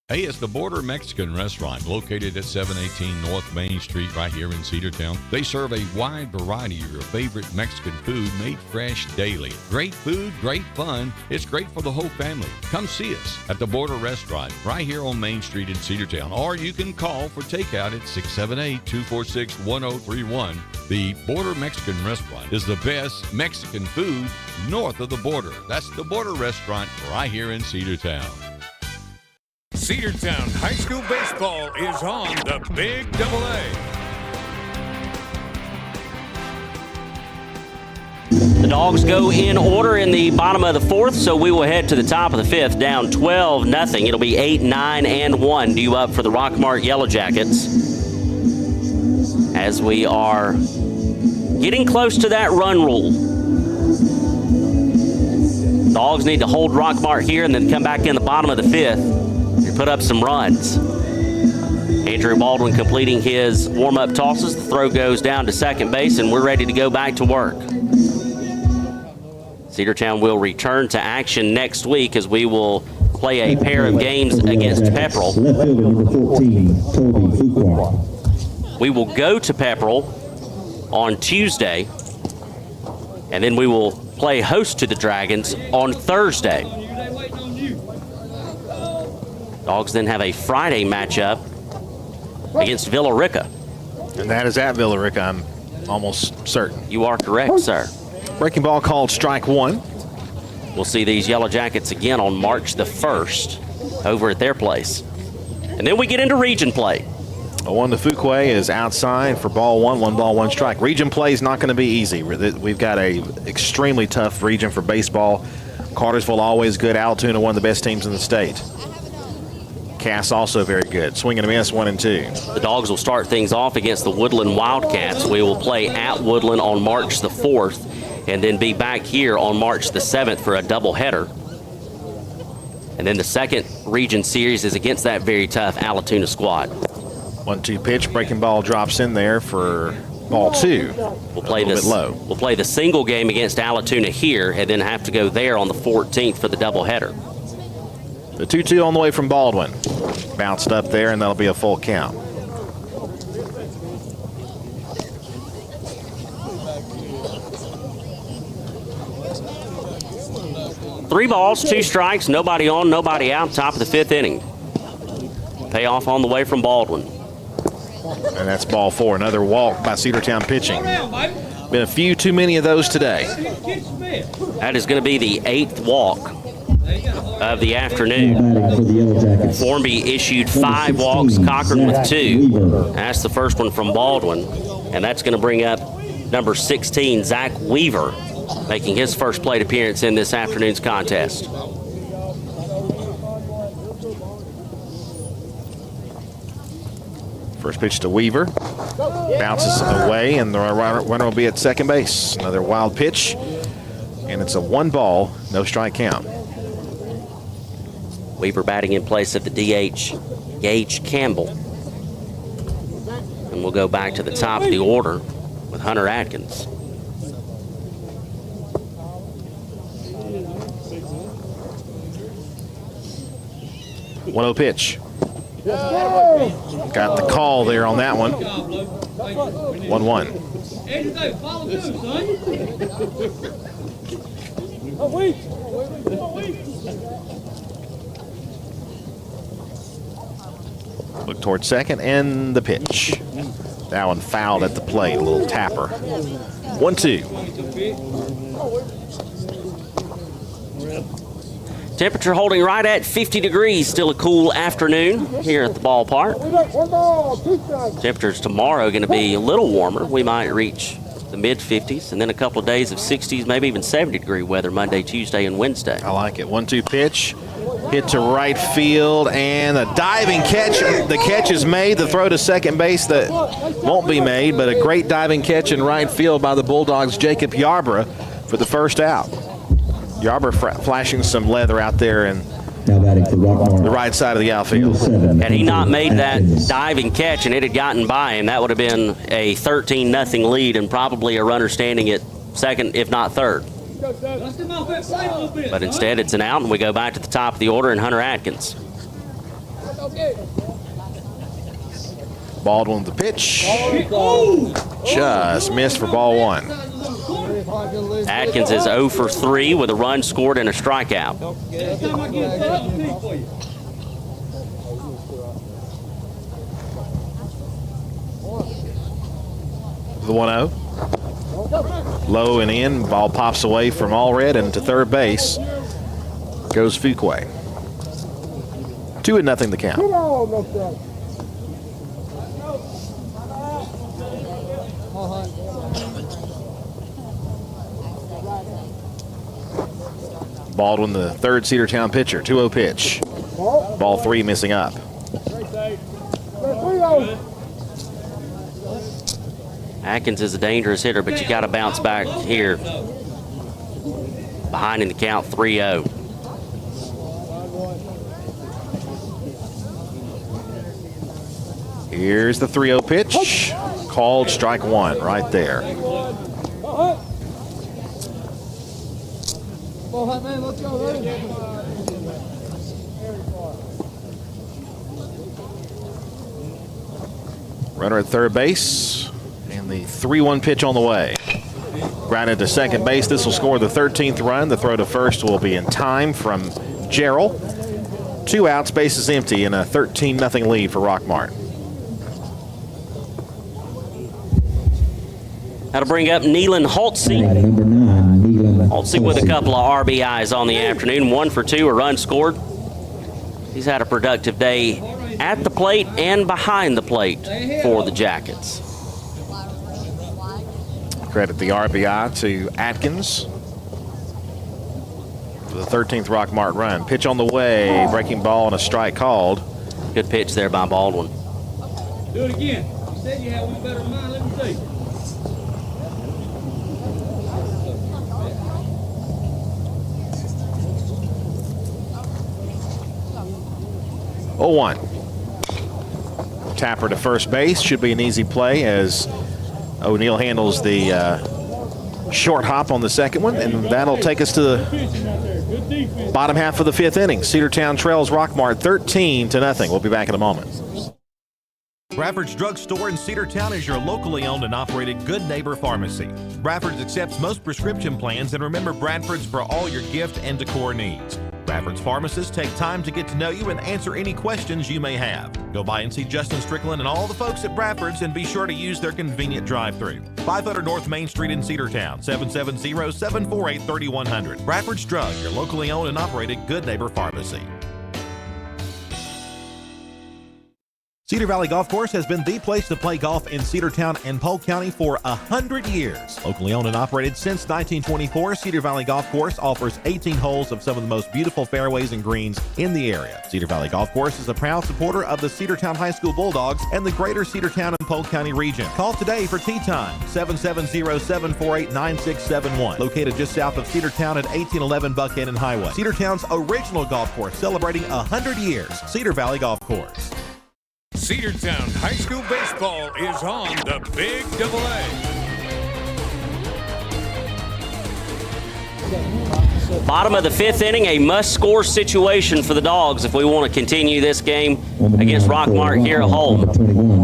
Hey, it's the Border Mexican Restaurant located at 718 North Main Street right here in Cedartown. They serve a wide variety of your favorite Mexican food made fresh daily. Great food, great fun. It's great for the whole family. Come see us at the Border Restaurant right here on Main Street in Cedartown, or you can call for takeout at 678-246-1031. The Border Mexican Restaurant is the best Mexican food north of the border. That's the Border Restaurant right here in Cedartown. Cedartown High School baseball is on the Big Double A. The Dogs go in order in the bottom of the fourth, so we will head to the top of the fifth, down 12-0. It'll be 8, 9, and 1 due up for the Rockmart Yellow Jackets. As we are getting close to that run rule. Dogs need to hold Rockmart here and then come back in the bottom of the fifth and put up some runs. Andrew Baldwin completing his warm-up tosses. The throw goes down to second base, and we're ready to go back to work. Cedartown will return to action next week as we will play a pair of games against Pepperell. We will go to Pepperell on Tuesday, and then we will play host to the Dragons on Thursday. Dogs then have a Friday matchup against Villa Rica. And that is at Villa Rica, I'm almost certain. You are correct, sir. Breaking ball called strike one. We'll see these Yellow Jackets again on March the 1st over at their place. And then we get into region play. One to Fuquay is outside for ball one, 1 strike. Region play is not going to be easy. We've got a extremely tough region for baseball. Cartersville always good. Altoona, one of the best teams in the state. Cass also very good. Swing and a miss, 1 and 2. The Dogs will start things off against the Woodland Wildcats. We will play at Woodland on March the 4th and then be back here on March the 7th for a doubleheader. And then the second region series is against that very tough Altoona squad. 1-2 pitch. Breaking ball drops in there for ball 2. We'll play this low. We'll play the single game against Altoona here and then have to go there on the 14th for the doubleheader. The 2-2 on the way from Baldwin. Bounced up there, and that'll be a full count. Three balls, 2 strikes, nobody on, nobody out, top of the 5th inning. Payoff on the way from Baldwin. And that's ball 4, another walk by Cedartown pitching. Been a few too many of those today. That is going to be the 8th walk of the afternoon. Formby issued 5 walks, Cochran with 2. That's the first one from Baldwin, and that's going to bring up number 16, Zach Weaver, making his first plate appearance in this afternoon's contest. First pitch to Weaver. Bounces away, and the runner will be at second base. Another wild pitch, and it's a 1 ball, no strike count. Weaver batting in place of the DH, Gage Campbell. And we'll go back to the top of the order with Hunter Atkins. One-0 pitch. Got the call there on that one. 1-1. Look towards second, and the pitch. That one fouled at the plate, a little tapper. 1-2. Temperature holding right at 50 degrees. Still a cool afternoon here at the ballpark. Temperatures tomorrow going to be a little warmer. We might reach the mid-50s, and then a couple of days of 60s, maybe even 70-degree weather Monday, Tuesday, and Wednesday. I like it. 1-2 pitch. Hit to right field, and a diving catch. The catch is made. The throw to second base that won't be made, but a great diving catch in right field by the Bulldogs' Jacob Yarborough for the first out. Yarborough flashing some leather out there and the right side of the outfield. Had he not made that diving catch and it had gotten by him, that would have been a 13-0 lead and probably a runner standing at second, if not third. But instead, it's an out, and we go back to the top of the order and Hunter Atkins. Baldwin with the pitch. Just missed for ball 1. Atkins is 0 for 3 with a run scored and a strikeout. The 1-0. Low and in. Ball pops away from Allred and to third base goes Fuquay. 2-0 the count. Baldwin, the third Cedartown pitcher, 2-0 pitch. Ball 3 missing up. Atkins is a dangerous hitter, but you got to bounce back here. Behind in the count, 3-0. Here's the 3-0 pitch. Called strike 1 right there. Runner at third base, and the 3-1 pitch on the way. Grounded to second base. This will score the 13th run. The throw to first will be in time from Gerald. 2 outs, bases empty, and a 13-0 lead for Rockmart. That'll bring up Neelan Holtze. Number 9, Neelan Holtze with a couple of RBIs on the afternoon. 1 for 2, a run scored. He's had a productive day at the plate and behind the plate for the Jackets. Credit the RBI to Atkins for the 13th Rockmart run. Pitch on the way, breaking ball and a strike called. Good pitch there by Baldwin. Do it again. You said you had one better than mine. Let me see. 0-1. Tapper to first base. Should be an easy play as O'Neill handles the short hop on the second one, and that'll take us to the bottom half of the 5th inning. Cedartown trails Rockmart 13-0. We'll be back in a moment. Bradford's Drug Store in Cedartown is your locally owned and operated good neighbor pharmacy. Bradford's accepts most prescription plans, and remember Bradford's for all your gift and decor needs. Bradford's pharmacists take time to get to know you and answer any questions you may have. Go by and see Justin Strickland and all the folks at Bradford's, and be sure to use their convenient drive-thru. 500 North Main Street in Cedartown, 770-748-3100. Bradford's Drug, your locally owned and operated good neighbor pharmacy. Cedar Valley Golf Course has been the place to play golf in Cedartown and Polk County for 100 years. Locally owned and operated since 1924, Cedar Valley Golf Course offers 18 holes of some of the most beautiful fairways and greens in the area. Cedar Valley Golf Course is a proud supporter of the Cedartown High School Bulldogs and the greater Cedartown and Polk County region. Call today for tee time, 770-748-9671. Located just south of Cedartown at 1811 Buckhannon Highway. Cedartown's original golf course celebrating 100 years. Cedar Valley Golf Course. Cedartown High School Baseball is on the Big Double A. Bottom of the 5th inning, a must-score situation for the Dogs if we want to continue this game against Rockmart here at home.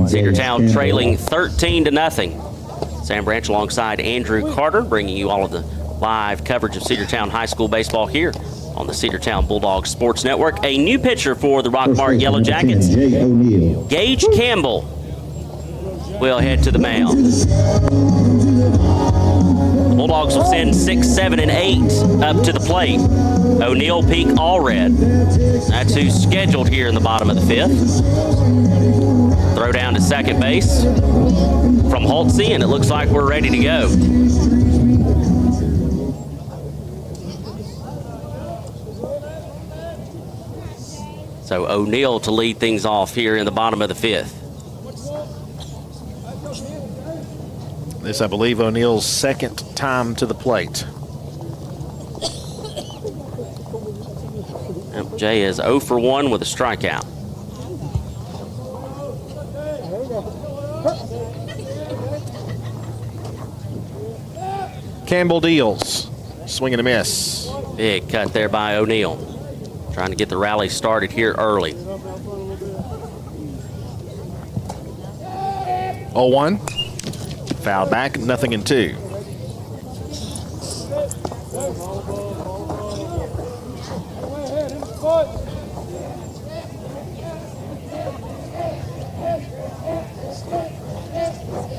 Cedartown trailing 13-0. Sam Branch alongside Andrew Carter, bringing you all of the live coverage of Cedartown High School baseball here on the Cedartown Bulldogs Sports Network. A new pitcher for the Rockmart Yellow Jackets, Gage Campbell, will head to the mound. The Bulldogs will send 6, 7, and 8 up to the plate. O'Neill, Peak, Allred. That's who's scheduled here in the bottom of the 5th. Throw down to second base from Holtze, and it looks like we're ready to go. So O'Neill to lead things off here in the bottom of the 5th. This, I believe, O'Neill's second time to the plate. Yep, Jay is 0 for 1 with a strikeout. Campbell deals. Swing and a miss. Big cut there by O'Neill. Trying to get the rally started here early. 0-1. Foul back, 0-2.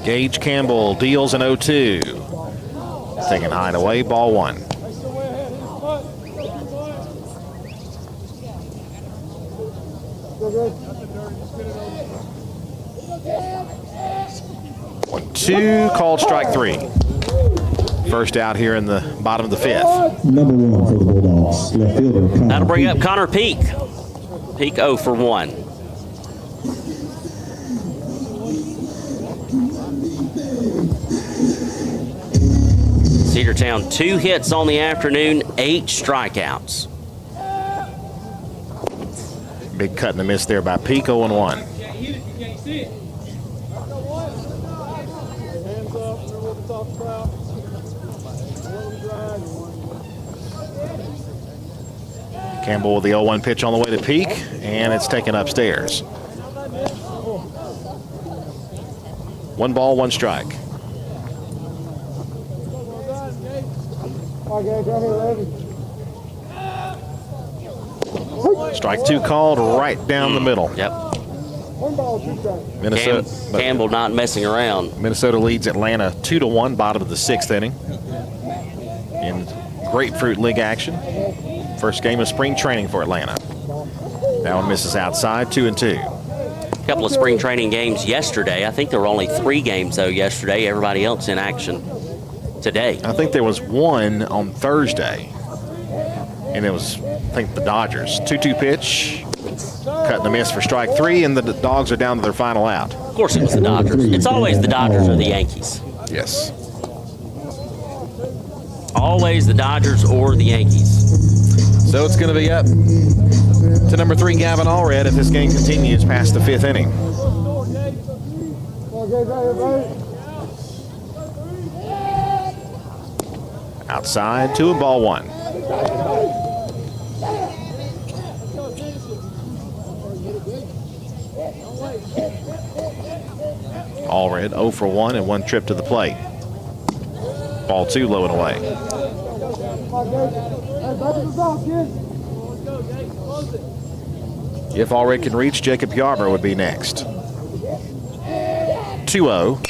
Gage Campbell deals an 0-2. Taking high and away, ball 1. 1-2, called strike 3. First out here in the bottom of the 5th. Number 1 for the Bulldogs, left fielder. That'll bring up Connor Peak. Peak 0 for 1. Cedartown 2 hits on the afternoon, 8 strikeouts. Big cut and a miss there by Peak, 0-1. Campbell with the 0-1 pitch on the way to Peak, and it's taken upstairs. 1 ball, 1 strike. Strike 2 called right down the middle. Yep. Minnesota. Campbell not messing around. Minnesota leads Atlanta 2-1, bottom of the 6th inning. In Grapefruit League action. First game of spring training for Atlanta. That one misses outside, 2-2. A couple of spring training games yesterday. I think there were only 3 games, though, yesterday. Everybody else in action today. I think there was 1 on Thursday. And it was, I think, the Dodgers. 2-2 pitch. Cut and a miss for strike 3, and the Dogs are down to their final out. Of course it was the Dodgers. It's always the Dodgers or the Yankees. Yes. Always the Dodgers or the Yankees. So it's going to be up to number 3, Gavin Allred, if this game continues past the 5th inning. Outside, 2-1. Allred 0 for 1 and 1 trip to the plate. Ball 2 low and away. If Allred can reach, Jacob Yarber would be next. 2-0.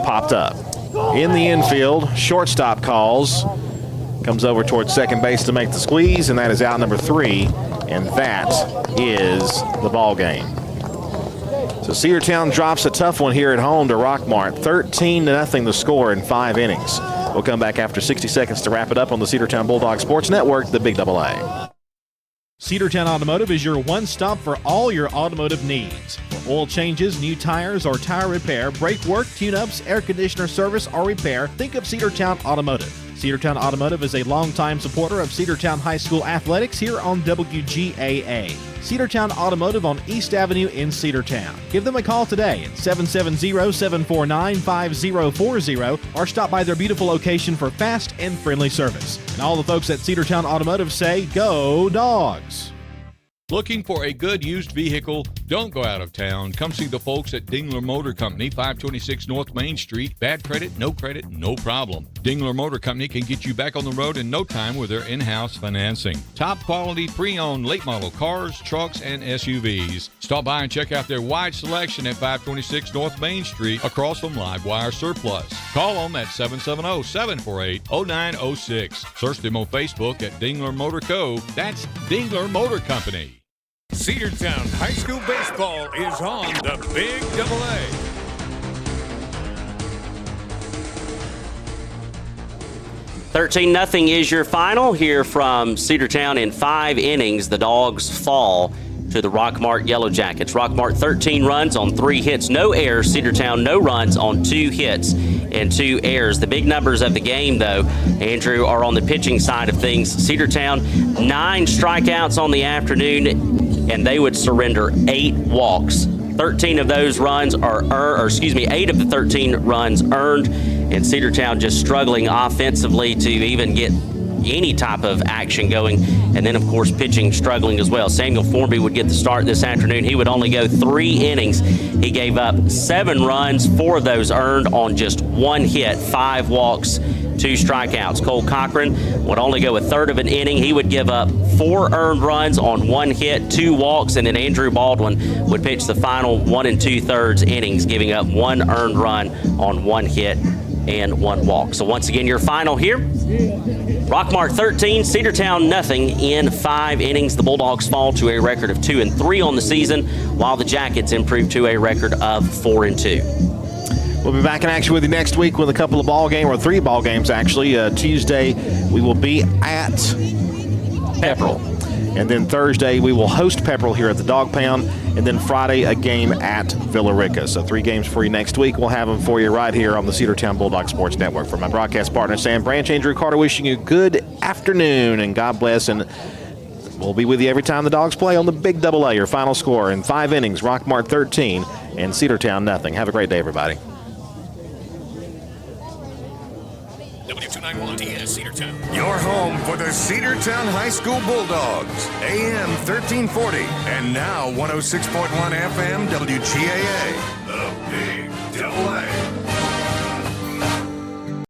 Popped up. In the infield, shortstop calls. Comes over towards second base to make the squeeze, and that is out number 3. And that is the ball game. So Cedartown drops a tough one here at home to Rockmart. 13-0 the score in 5 innings. We'll come back after 60 seconds to wrap it up on the Cedartown Bulldog Sports Network, the Big Double A. Cedartown Automotive is your one-stop for all your automotive needs. For oil changes, new tires, or tire repair, brake work, tune-ups, air conditioner service, or repair, think of Cedartown Automotive. Cedartown Automotive is a longtime supporter of Cedartown High School athletics here on WGAA. Cedartown Automotive on East Avenue in Cedartown. Give them a call today at 770-749-5040 or stop by their beautiful location for fast and friendly service. And all the folks at Cedartown Automotive say, go Dogs! Looking for a good used vehicle? Don't go out of town. Come see the folks at Dingler Motor Company, 526 North Main Street. Bad credit, no problem. Dingler Motor Company can get you back on the road in no time with their in-house financing. Top quality pre-owned late model cars, trucks, and SUVs. Stop by and check out their wide selection at 526 North Main Street across from Livewire Surplus. Call them at 770-748-0906. Search them on Facebook at Dingler Motor Co. That's Dingler Motor Company. Cedartown High School baseball is on the Big Double A. $13-0 is your final here from Cedartown in 5 innings. The Dogs fall to the Rockmart Yellow Jackets. Rockmart 13 runs on 3 hits, no errors. Cedartown no runs on 2 hits and 2 errors. The big numbers of the game, though, Andrew, are on the pitching side of things. Cedartown 9 strikeouts on the afternoon, and they would surrender 8 walks. 13 of those runs are 8 of the 13 runs earned, and Cedartown just struggling offensively to even get any type of action going. And then, of course, pitching struggling as well. Samuel Formby would get the start this afternoon. He would only go 3 innings. He gave up 7 runs, 4 of those earned on just 1 hit, 5 walks, 2 strikeouts. Cole Cochran would only go a third of an inning. He would give up 4 earned runs on 1 hit, 2 walks, and then Andrew Baldwin would pitch the final 1 2/3 innings, giving up 1 earned run on 1 hit and 1 walk. So once again, your final here. Rockmart 13, Cedartown nothing in 5 innings. The Bulldogs fall to a record of 2-3 on the season, while the Jackets improve to a record of 4-2. We'll be back in action with you next week with a couple of ball games, or 3 ball games actually. Tuesday, we will be at Pepperell. And then Thursday, we will host Pepperell here at the Dog Pound. And then Friday, a game at Villa Rica. So 3 games for you next week. We'll have them for you right here on the Cedartown Bulldog Sports Network. For my broadcast partner, Sam Branch, Andrew Carter, wishing you good afternoon and God bless. And we'll be with you every time the Dogs play on the Big AA. Your final score in 5 innings, Rockmart 13 and Cedartown nothing. Have a great day, everybody. W291 Cedartown. Your home for the Cedartown High School Bulldogs. AM 1340 and now 106.1 FM WGAA. The Big AA.